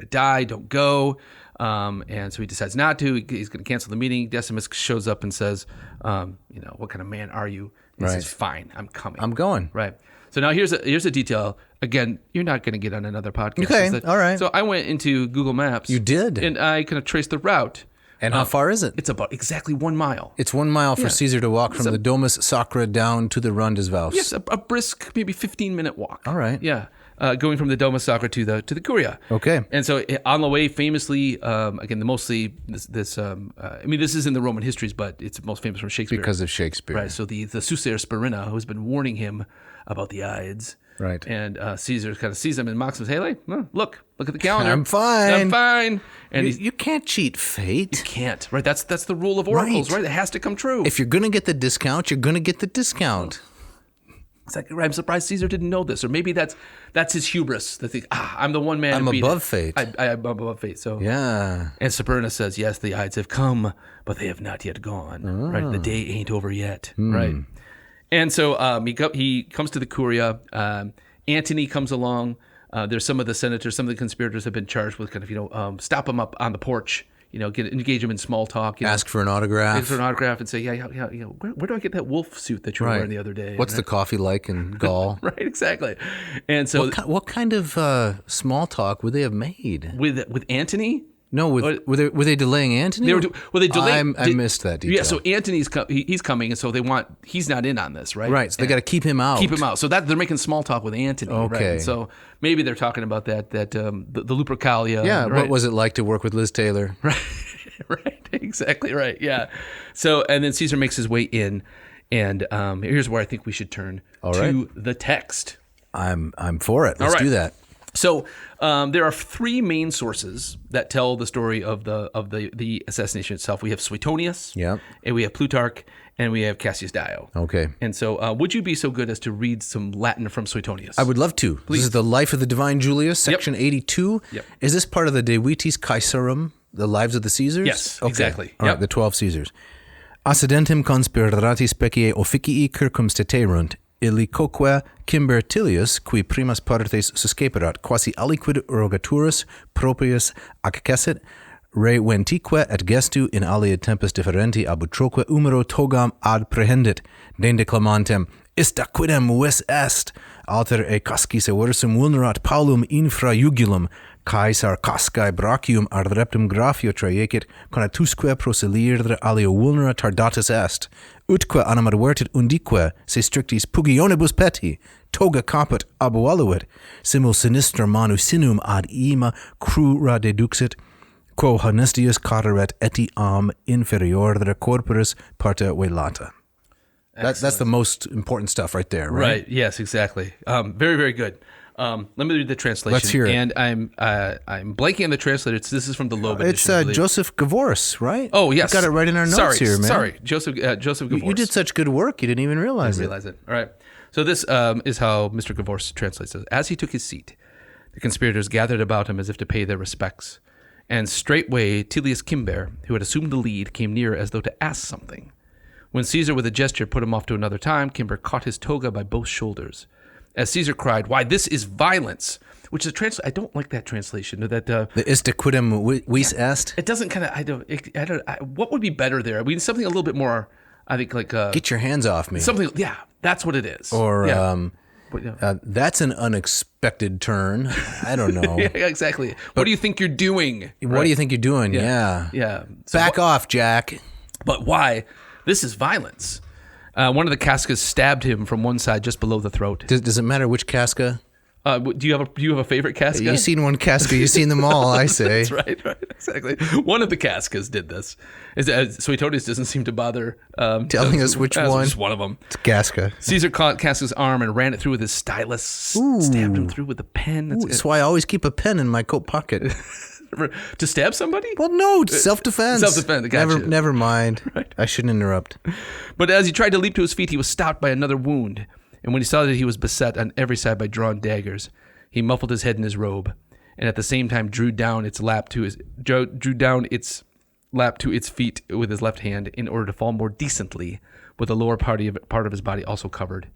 die. Don't go. And so he decides not to. He's going to cancel the meeting. Decimus shows up and says, what kind of man are you? And he says, fine, I'm coming. I'm going. Right. So now here's a detail. Again, you're not going to get on another podcast. Okay. All right. So I went into Google Maps. You did. And I kind of traced the route. And how far is it? It's about exactly 1 mile. It's 1 mile for Caesar to walk from the Domus Sacra down to the Rondes Yes, a brisk, maybe 15-minute walk. All right. Yeah, going from the Domus Sacra to the Curia. Okay. And so on the way, famously, again, this is in the Roman histories, but it's most famous from Shakespeare. Because of Shakespeare. Right. So the soothsayer Spurinna, who's been warning him about the Ides. Right. And Caesar kind of sees him and mocks him and says, hey, look at the calendar. I'm fine. And you can't cheat fate. You can't, right? That's the rule of oracles, right? It has to come true. If you're going to get the discount, you're going to get the discount. Exactly right. I'm surprised Caesar didn't know this, or maybe that's his hubris. That think, I'm the one man. I'm above fate. I'm above fate. So yeah. And Spurinna says, yes, the Ides have come, but they have not yet gone. Right? The day ain't over yet. Right. And so he comes to the Curia. Antony comes along. There's some of the senators, some of the conspirators have been charged with kind of, stop him up on the porch, engage him in small talk. Ask for an autograph. Ask for an autograph and say, where do I get that wolf suit that you were wearing the other day? What's the coffee like in Gaul? Right, exactly. And so, what kind of small talk would they have made with Antony? No, were they delaying Antony? They delayed. I missed that detail. Yeah, so Antony's he's coming, and so he's not in on this, right? Right, so they got to keep him out. So that they're making small talk with Antony. Okay. Right? So maybe they're talking about the Lupercalia. Yeah, right? What was it like to work with Liz Taylor? Right, right, exactly right. Yeah. So and then Caesar makes his way in, and here's where I think we should turn to the text. I'm for it. Let's do that. So there are 3 main sources that tell the story of the assassination itself. We have Suetonius, and we have Plutarch, and we have Cassius Dio. Okay. And so would you be so good as to read some Latin from Suetonius? I would love to. Please. This is the Life of the Divine Julius, section 82. Yep. Is this part of the De Vitis Caesarum, the Lives of the Caesars? Yes, exactly. All right, the 12 Caesars. Accidentum conspirati specie officii circumsteterunt, illicoque Cimber Tilius, qui primas partes susceperat, quasi aliquid rogaturus proprius accessit, re ventique et gestu in alia tempus differenti abutroque umero togam ad prehendit, dende clamantem, ista quidem vis est, alter e cascis versum vulnerat Paulum infra jugulum, Caesar cascae brachium ardreptum graphio traiecit, conatusque proselire alio vulnera tardatus est, utque animat vertit undique, se strictis pugionibus peti, toga caput abualuit, simul sinistra manu sinum ad ima crura deduxit, quo honestius caderet etiam inferior corporis parta velata. That's the most important stuff right there, right? Right. Yes, exactly. Very, very good. Let me read the translation. Let's hear it. And I'm blanking on the translator. This is from the Loeb edition. It's Joseph Gavoris, right? Oh, yes. We got it right in our notes here, man. Sorry, Joseph Gavoris. You did such good work, you didn't even realize it. All right. So this is how Mr. Gavoris translates it. As he took his seat, the conspirators gathered about him as if to pay their respects. And straightway Tilius Cimber, who had assumed the lead, came near as though to ask something. When Caesar with a gesture put him off to another time, Cimber caught his toga by both shoulders. As Caesar cried, "Why, this is violence!" Which is I don't like that translation. That the ista quidem vis est. It doesn't kind of. What would be better there? I mean, something a little bit more. I think like get your hands off me. Something. Yeah, that's what it is. Or that's an unexpected turn. I don't know. Yeah, exactly. What do you think you're doing? What do you think you're doing? Yeah. So back off, Jack. But why? This is violence. One of the cascas stabbed him from one side just below the throat. Does it matter which casca? Do you have a favorite casca? You've seen one casca, you've seen them all, I say. That's right, exactly. One of the cascas did this. Suetonius doesn't seem to bother telling us which one. Just one of them. It's Casca. Caesar caught Casca's arm and ran it through with his stylus, stabbed him through with a pen. That's why I always keep a pen in my coat pocket. To stab somebody? Well, no, self-defense. Self-defense, gotcha. Never mind. Right. I shouldn't interrupt. But as he tried to leap to his feet, he was stopped by another wound. And when he saw that he was beset on every side by drawn daggers, he muffled his head in his robe, and at the same time drew down its lap to its feet with his left hand in order to fall more decently, with the lower part of his body also covered.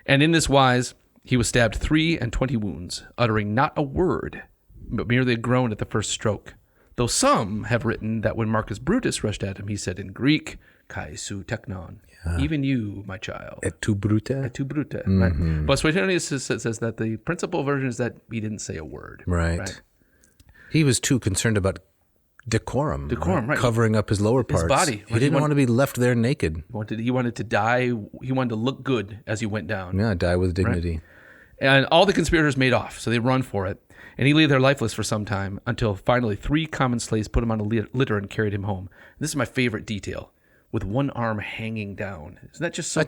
And in this wise, he was stabbed 23 wounds, uttering not a word, but merely a groan at the first stroke. Though some have written that when Marcus Brutus rushed at him, he said in Greek, "Kai su teknon," even you, my child. Et tu brute? Et tu brute. Right. But Suetonius says that the principal version is that he didn't say a word. Right. He was too concerned about decorum, right. Covering up his lower parts. His body. He didn't want to be left there naked. He wanted to die. He wanted to look good as he went down. Yeah, die with dignity. Right. And all the conspirators made off, so they run for it. And he lay there lifeless for some time until finally 3 common slaves put him on a litter and carried him home. This is my favorite detail, with one arm hanging down. Isn't that just so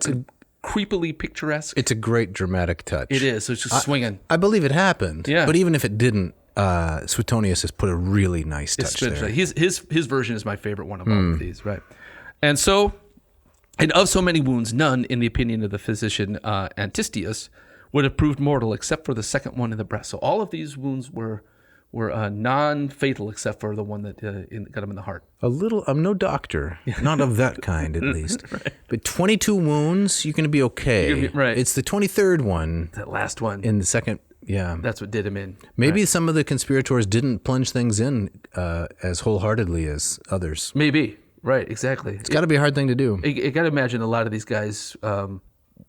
creepily picturesque? It's a great dramatic touch. It is. So it's just swinging. I believe it happened. Yeah. But even if it didn't, Suetonius has put a really nice touch there. His version is my favorite one of all of these, right? And so, and of so many wounds, none, in the opinion of the physician Antistius, would have proved mortal except for the second one in the breast. So all of these wounds were non-fatal except for the one that got him in the heart. I'm no doctor, not of that kind at least. Right. But 22 wounds, you're going to be okay. Right. It's the 23rd one. That last one. In the second, yeah. That's what did him in. Maybe some of the conspirators didn't plunge things in as wholeheartedly as others. Maybe. Right, exactly. It's got to be a hard thing to do. You got to imagine a lot of these guys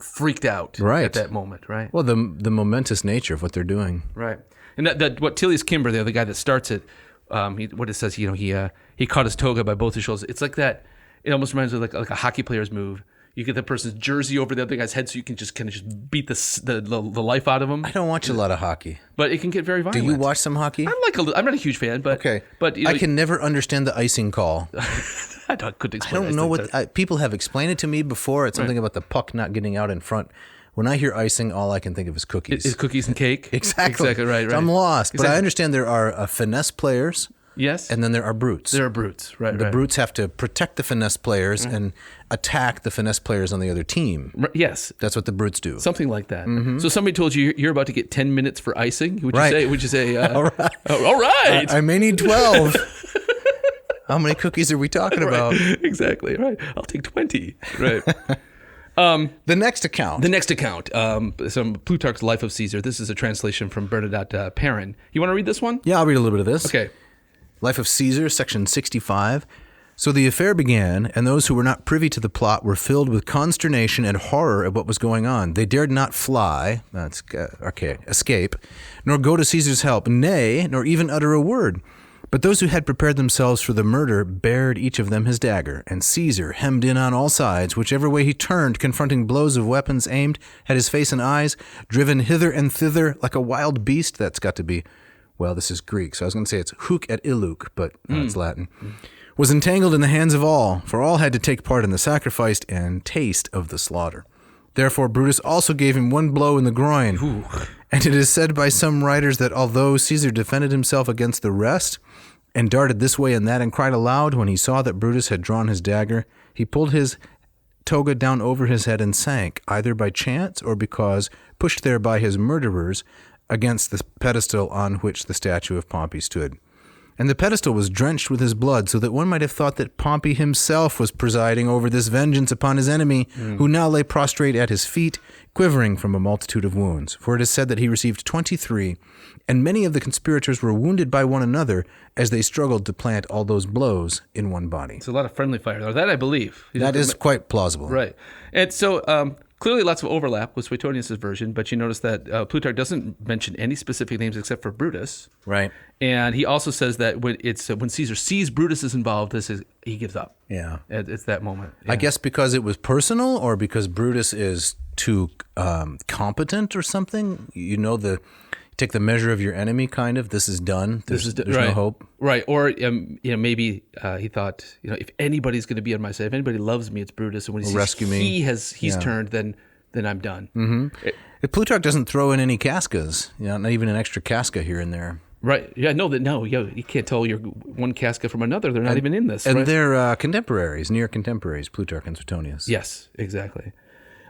freaked out at that moment, right? Well, the momentous nature of what they're doing. Right. And that what Tillius Kimber there, the guy that starts it, what it says, he caught his toga by both his shoulders. It's like that. It almost reminds me of like a hockey player's move. You get the person's jersey over the other guy's head, so you can just kind of just beat the life out of him. I don't watch a lot of hockey, but it can get very violent. Do you watch some hockey? I'm not a huge fan, but okay. But I can never understand the icing call. I couldn't explain. I don't know what people have explained it to me before. It's something about the puck not getting out in front. When I hear icing, all I can think of is cookies. Is cookies and cake? Exactly. Right. So I'm lost. Exactly. But I understand there are finesse players. Yes. And then there are brutes. There are brutes, right. The brutes have to protect the finesse players and attack the finesse players on the other team. Yes. That's what the brutes do. Something like that. Mm-hmm. So somebody told you you're about to get 10 minutes for icing? Would you say all right. All right. I may need 12. How many cookies are we talking about? Exactly, right. I'll take 20. Right. The next account. Some Plutarch's Life of Caesar. This is a translation from Bernadette Perrin. You want to read this one? Yeah, I'll read a little bit of this. Okay. Life of Caesar, section 65. So the affair began, and those who were not privy to the plot were filled with consternation and horror at what was going on. They dared not fly, that's archaic, escape, nor go to Caesar's help, nay, nor even utter a word. But those who had prepared themselves for the murder bared each of them his dagger, and Caesar, hemmed in on all sides, whichever way he turned, confronting blows of weapons aimed at his face and eyes, driven hither and thither like a wild beast. That's got to be, well, this is Greek, so I was going to say it's hook et illuc, but it's Latin. Was entangled in the hands of all, for all had to take part in the sacrifice and taste of the slaughter. Therefore Brutus also gave him one blow in the groin. Ooh. And it is said by some writers that although Caesar defended himself against the rest, and darted this way and that, and cried aloud when he saw that Brutus had drawn his dagger, he pulled his toga down over his head and sank, either by chance or because pushed there by his murderers against the pedestal on which the statue of Pompey stood. And the pedestal was drenched with his blood, so that one might have thought that Pompey himself was presiding over this vengeance upon his enemy, who now lay prostrate at his feet, quivering from a multitude of wounds. For it is said that he received 23, and many of the conspirators were wounded by one another as they struggled to plant all those blows in one body. It's a lot of friendly fire there. That I believe. That is quite plausible. Right. And so clearly lots of overlap with Suetonius' version, but you notice that Plutarch doesn't mention any specific names except for Brutus. Right. And he also says that when Caesar sees Brutus is involved, he gives up. Yeah. It's that moment. Yeah. I guess because it was personal, or because Brutus is too competent or something. Take the measure of your enemy, kind of. This is done. There's right. no hope. Right. Or maybe he thought, if anybody's going to be on my side, if anybody loves me, it's Brutus. And when he sees rescue me. He's turned, then I'm done. Mm-hmm. If Plutarch doesn't throw in any cascas, not even an extra casca here and there. Right. Yeah. No. You can't tell your one casca from another. They're not even in this. And right? they're contemporaries, near contemporaries, Plutarch and Suetonius. Yes. Exactly.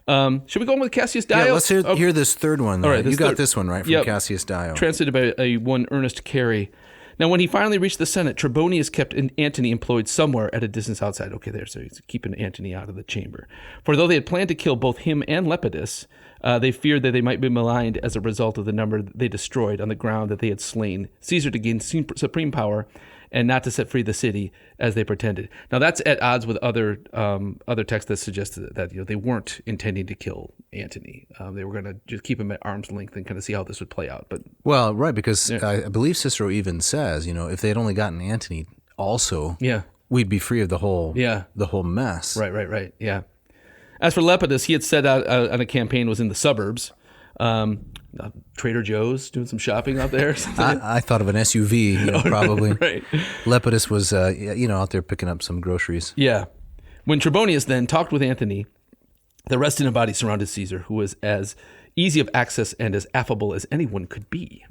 Should we go on with Cassius Dio? Yeah, let's hear this third one. All right, you got this one, right, from Cassius Dio. Translated by one Ernest Carey. Now, when he finally reached the Senate, Trebonius kept Antony employed somewhere at a distance outside. Okay, there, so he's keeping Antony out of the chamber. For though they had planned to kill both him and Lepidus, they feared that they might be maligned as a result of the number they destroyed on the ground that they had slain Caesar to gain supreme power and not to set free the city as they pretended. Now that's at odds with other texts that suggested that they weren't intending to kill Antony. They were going to just keep him at arm's length and kind of see how this would play out. But right, because I believe Cicero even says, if they had only gotten Antony also, we'd be free of the whole mess. Right. Yeah. As for Lepidus, he had set out on a campaign, was in the suburbs. Trader Joe's, doing some shopping out there. I thought of an SUV, probably. Right. Lepidus was, out there picking up some groceries. Yeah. When Trebonius then talked with Antony, the rest in a body surrounded Caesar, who was as easy of access and as affable as anyone could be.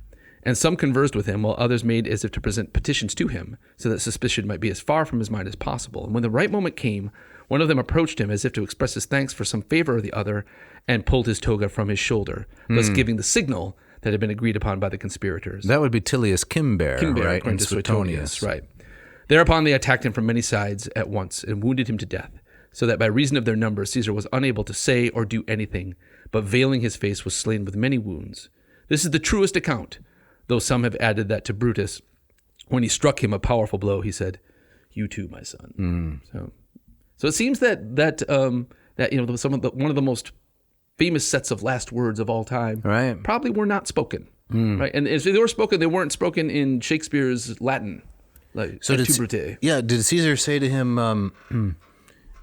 And some conversed with him, while others made as if to present petitions to him, so that suspicion might be as far from his mind as possible. And when the right moment came, one of them approached him as if to express his thanks for some favor of the other, and pulled his toga from his shoulder, thus giving the signal that had been agreed upon by the conspirators. That would be Tullius Cimber, right? And Suetonius. Right. Thereupon they attacked him from many sides at once and wounded him to death, so that by reason of their number Caesar was unable to say or do anything, but veiling his face was slain with many wounds. This is the truest account, though some have added that to Brutus, when he struck him a powerful blow, he said, "You too, my son." So it seems that one of the most famous sets of last words of all time probably were not spoken. Right? And if they were spoken, they weren't spoken in Shakespeare's Latin. Did Caesar say to him,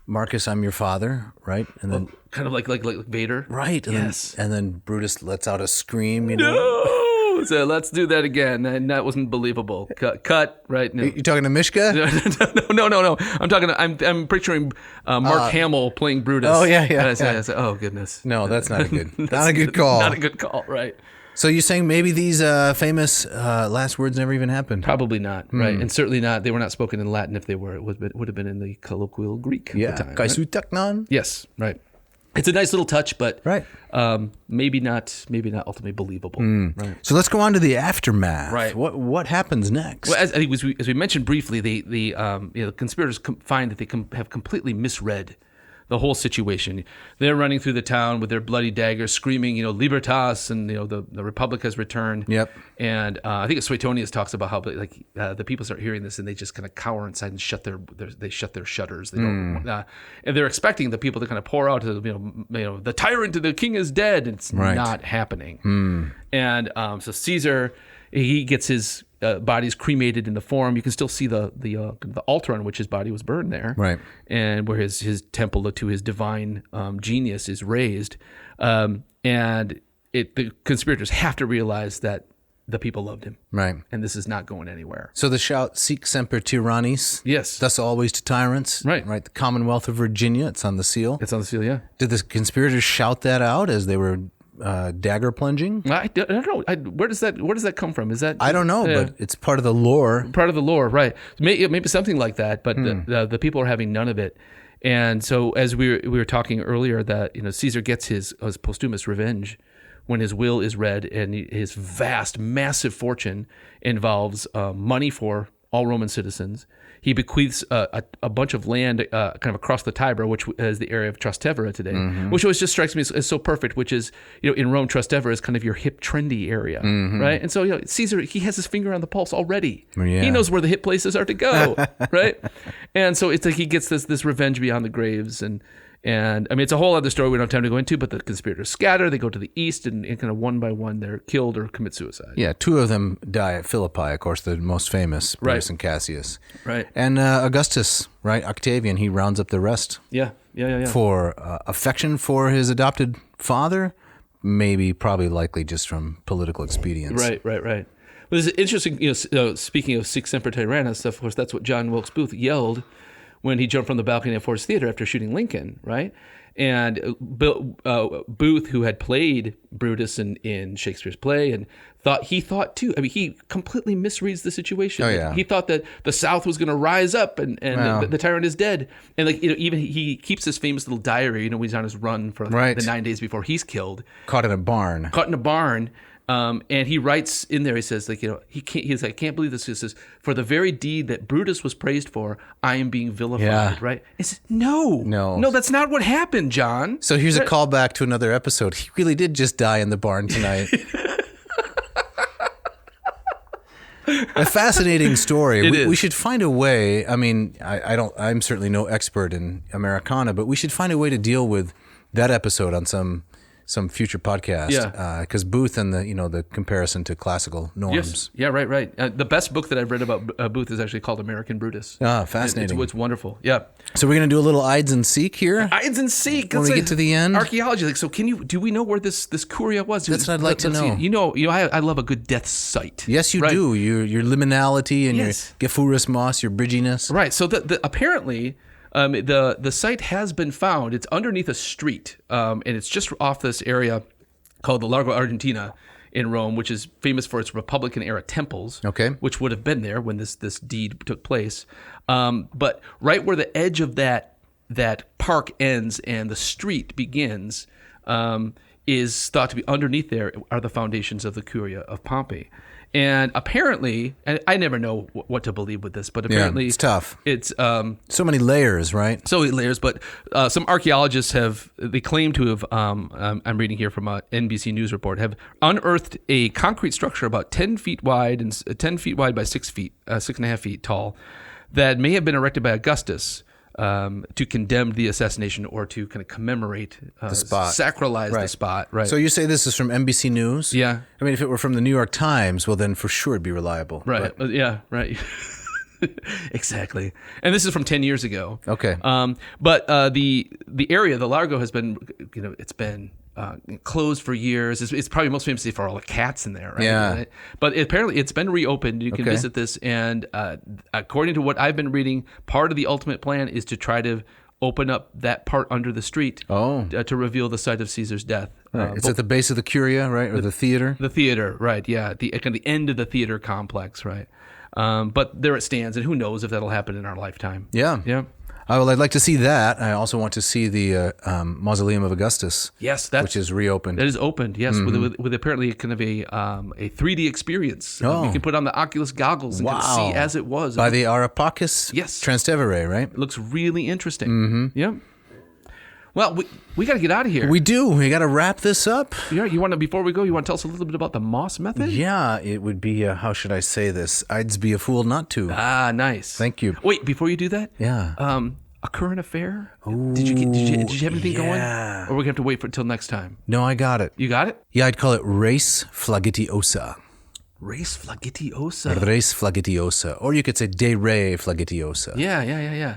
Marcus, I'm your father, right? And then kind of like Vader. Right. And then Brutus lets out a scream, No! So let's do that again. And that wasn't believable. Cut. Right? No. You talking to Mishka? No. I'm picturing Mark Hamill playing Brutus. Oh yeah. Oh goodness. No, that's not a good call. Not a good call. Right. So you're saying maybe these famous last words never even happened? Probably not. Right. And certainly not. They were not spoken in Latin. If they were, it would have been in the colloquial Greek. Yeah. At the time, Kaisutaknon. Yes. Right. It's a nice little touch, but right. Maybe not ultimately believable. Right. So let's go on to the aftermath. Right. What happens next? Well, as we mentioned briefly, the conspirators find that they have completely misread the whole situation. They're running through the town with their bloody daggers, screaming, Libertas, and the Republic has returned. Yep. And I think Suetonius talks about how the people start hearing this and they just kind of cower inside and shut their shutters. They don't, and they're expecting the people to kind of pour out, the tyrant, the king is dead. And it's not happening. And so Caesar, he gets his body's cremated in the Forum. You can still see the altar on which his body was burned there, right? And where his temple to his divine genius is raised. And the conspirators have to realize that the people loved him, right? And this is not going anywhere. So the shout "Sic semper tyrannis," yes, thus always to tyrants, right? Right. The Commonwealth of Virginia. It's on the seal. It's on the seal. Yeah. Did the conspirators shout that out as they were dagger plunging? I don't know. Where does that come from? Is that I don't know, but it's part of the lore. Part of the lore, right? Maybe something like that. But the people are having none of it. And so, as we were talking earlier, that Caesar gets his posthumous revenge when his will is read, and his vast, massive fortune involves money for all Roman citizens. He bequeaths a bunch of land kind of across the Tiber, which is the area of Trastevere today, which always just strikes me as so perfect, which is, in Rome, Trastevere is kind of your hip, trendy area, right? And so, Caesar, he has his finger on the pulse already. Yeah. He knows where the hip places are to go, right? And so it's like he gets this revenge beyond the graves, and I mean, it's a whole other story we don't have time to go into, but the conspirators scatter, they go to the east, and kind of one by one, they're killed or commit suicide. Yeah, two of them die at Philippi, of course, the most famous, Brutus and Cassius. Right. And Augustus, right, Octavian, he rounds up the rest. Yeah. For affection for his adopted father, probably likely just from political expedience. Right. Well, this is interesting, speaking of Sic Semper Tyrannis, of course, that's what John Wilkes Booth yelled when he jumped from the balcony at Ford's Theater after shooting Lincoln, right? And Booth, who had played Brutus in Shakespeare's play, and he thought too. I mean, he completely misreads the situation. Oh, yeah. He thought that the South was going to rise up, and the tyrant is dead. And even he keeps this famous little diary. When he's on his run for the 9 days before he's killed. Caught in a barn. And he writes in there, he says, like, he's like, I can't believe this. He says, for the very deed that Brutus was praised for, I am being vilified, Yeah. right? He says, no, that's not what happened, John. So here's a callback to another episode. He really did just die in the barn tonight. A fascinating story. It is. We should find a way. I mean, I'm certainly no expert in Americana, but we should find a way to deal with that episode on some future podcast. Yeah. Because Booth and the comparison to classical norms. Yes. Yeah, right. The best book that I've read about Booth is actually called American Brutus. Ah, fascinating. It's wonderful. Yeah. So we're going to do a little Ides and Seek here. Ides and Seek. When we get to the end. Archaeology. Like, so do we know where this curia was? That's what I'd like to know. I love a good death site. Yes, you right? do. Your liminality and Yes. your Gephurus moss, your bridginess. Right. So apparently the site has been found. It's underneath a street, and it's just off this area called the Largo Argentina in Rome, which is famous for its Republican-era temples, Okay. which would have been there when this deed took place. But right where the edge of that park ends and the street begins is thought to be underneath there are the foundations of the Curia of Pompey. And apparently, and I never know what to believe with this, but apparently it's tough. It's So many layers, right? so many layers, but some archaeologists they claim to have, I'm reading here from a NBC News report, have unearthed a concrete structure about 10 feet wide and 10 feet wide by 6.5 feet tall that may have been erected by Augustus to condemn the assassination or to kind of commemorate The spot. sacralize the Right. spot. Right. So you say this is from NBC News? Yeah. I mean, if it were from the New York Times, well, then for sure it'd be reliable. Right. But- Yeah. Right. Exactly. And this is from 10 years ago. Okay. But the area, the Largo, has been, it's been closed for years. It's probably most famously for all the cats in there, right? Yeah. But apparently it's been reopened. You can Okay. visit this. And according to what I've been reading, part of the ultimate plan is to try to open up that part under the street to reveal the site of Caesar's death. Right. It's at the base of the Curia, right? Or the theater? The theater, right? Yeah, kind of the end of the theater complex, right? But there it stands, and who knows if that'll happen in our lifetime? Yeah. Yeah. Well, I'd like to see that. I also want to see the Mausoleum of Augustus. Yes, which is reopened. That is opened. Yes, with apparently kind of a 3D experience. Oh. You can put on the Oculus goggles and kind of see as it was. By the Arapakis Yes. Transtevere, right? It looks really interesting. Mm-hmm. Yeah. Well, we got to get out of here. We do. We got to wrap this up. Yeah. Before we go, you want to tell us a little bit about the Moss method? Yeah, it would be, how should I say this? I'd be a fool not to. Ah, nice. Thank you. Wait, before you do that, Yeah. a current affair. Did you have anything going? yeah. Or we're gonna have to wait for until next time. No, I got it. You got it? Yeah, I'd call it Res Flagitiosa. Res Flagitiosa. Res Flagitiosa. Or you could say De Re Flagitiosa. Yeah.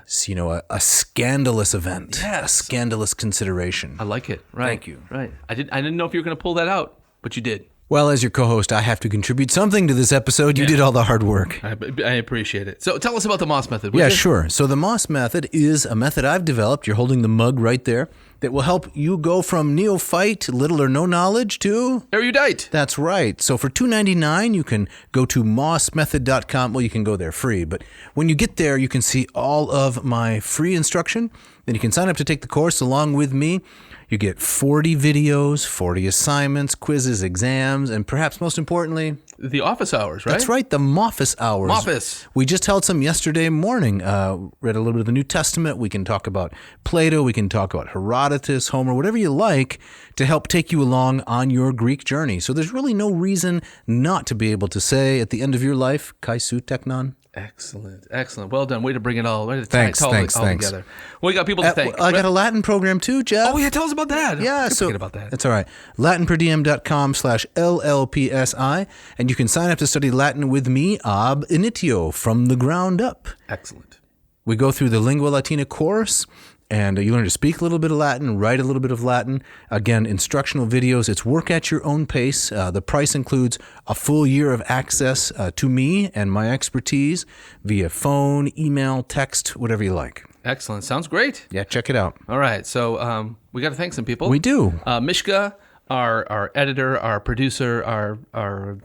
It's, a scandalous event. Yes. A scandalous consideration. I like it. Right. Thank you. Right. I didn't know if you were gonna pull that out, but you did. Well, as your co-host, I have to contribute something to this episode. You did all the hard work. I appreciate it. So tell us about the Moss method. would Yeah, you? sure. So the Moss method is a method I've developed. You're holding the mug right there. That will help you go from neophyte, little or no knowledge, to... Erudite. That's right. So for $2.99, you can go to mossmethod.com. Well, you can go there free, but when you get there, you can see all of my free instruction. Then you can sign up to take the course along with me. You get 40 videos, 40 assignments, quizzes, exams, and perhaps most importantly... The office hours, right? That's right, the Moffus hours. Moffus. We just held some yesterday morning. Read a little bit of the New Testament. We can talk about Plato. We can talk about Herodotus, Homer, whatever you like to help take you along on your Greek journey. So there's really no reason not to be able to say at the end of your life, Kai su teknon. Excellent. Well done. Way to bring it all. Way to Thanks. together. Well, we got people to thank. I got a Latin program too, Jeff. Oh yeah, tell us about that. Yeah, so forget about that. That's all right. LatinPerDiem.com/LLPSI, and you can sign up to study Latin with me, ab initio, from the ground up. Excellent. We go through the Lingua Latina course, and you learn to speak a little bit of Latin, write a little bit of Latin. Again, instructional videos. It's work at your own pace. The price includes a full year of access to me and my expertise via phone, email, text, whatever you like. Excellent. Sounds great. Yeah, check it out. All right. So we got to thank some people. We do. Mishka, our editor, our producer, our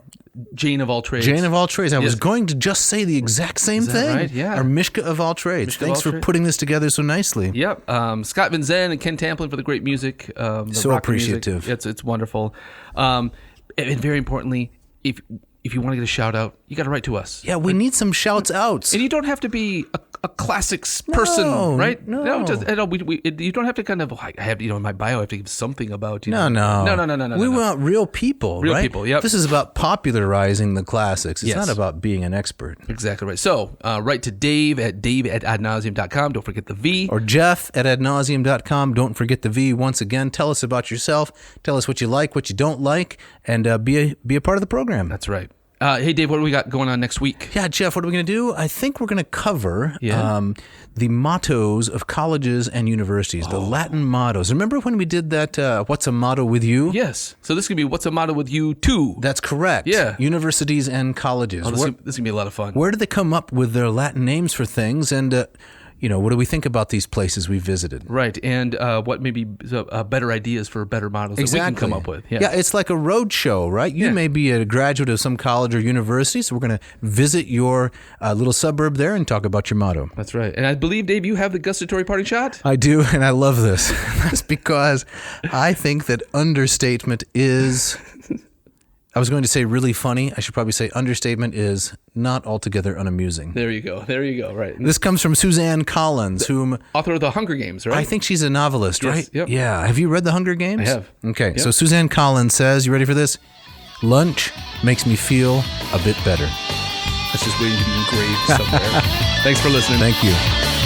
Jane of all trades. Jane of all trades. I was going to just say the exact same that thing. right? Yeah. Our Mishka of all trades. Mishka of Thanks all for trades. putting this together so nicely. Yep. Scott Van Zen and Ken Tamplin for the great music. The So rock music. appreciative. It's wonderful. And very importantly, if you want to get a shout out, you got to write to us. Yeah, we need some shouts outs. And you don't have to be a classics person, right? No. You don't have to kind of, I have, in my bio, I have to give something about, No. No. We want real people, Real right? people, yep. This is about popularizing the classics. It's Yes. not about being an expert. Exactly right. So write to Dave at adnauseam.com. Don't forget the V. Or Jeff at adnauseam.com. Don't forget the V. Once again, tell us about yourself. Tell us what you like, what you don't like, and be a part of the program. That's right. Hey, Dave, what do we got going on next week? Yeah, Jeff, what are we going to do? I think we're going to cover the mottos of colleges and universities, the Latin mottos. Remember when we did that, What's a Motto with You? Yes. So this is going to be What's a Motto with You too. That's correct. Yeah. Universities and colleges. This is going to be a lot of fun. Where did they come up with their Latin names for things? And, what do we think about these places we visited? Right. And what maybe better ideas for better models that we can come up with. Yeah, it's like a road show, right? You may be a graduate of some college or university, so we're going to visit your little suburb there and talk about your motto. That's right. And I believe, Dave, you have the gustatory parting shot? I do, and I love this. That's because I think that understatement is... I was going to say really funny. I should probably say understatement is not altogether unamusing. There you go. Right. This comes from Suzanne Collins, whom... Author of The Hunger Games, right? I think she's a novelist, Yes, right? yep. Yeah. Have you read The Hunger Games? I have. Okay. Yep. So Suzanne Collins says, you ready for this? Lunch makes me feel a bit better. That's just waiting to be engraved somewhere. Thanks for listening. Thank you.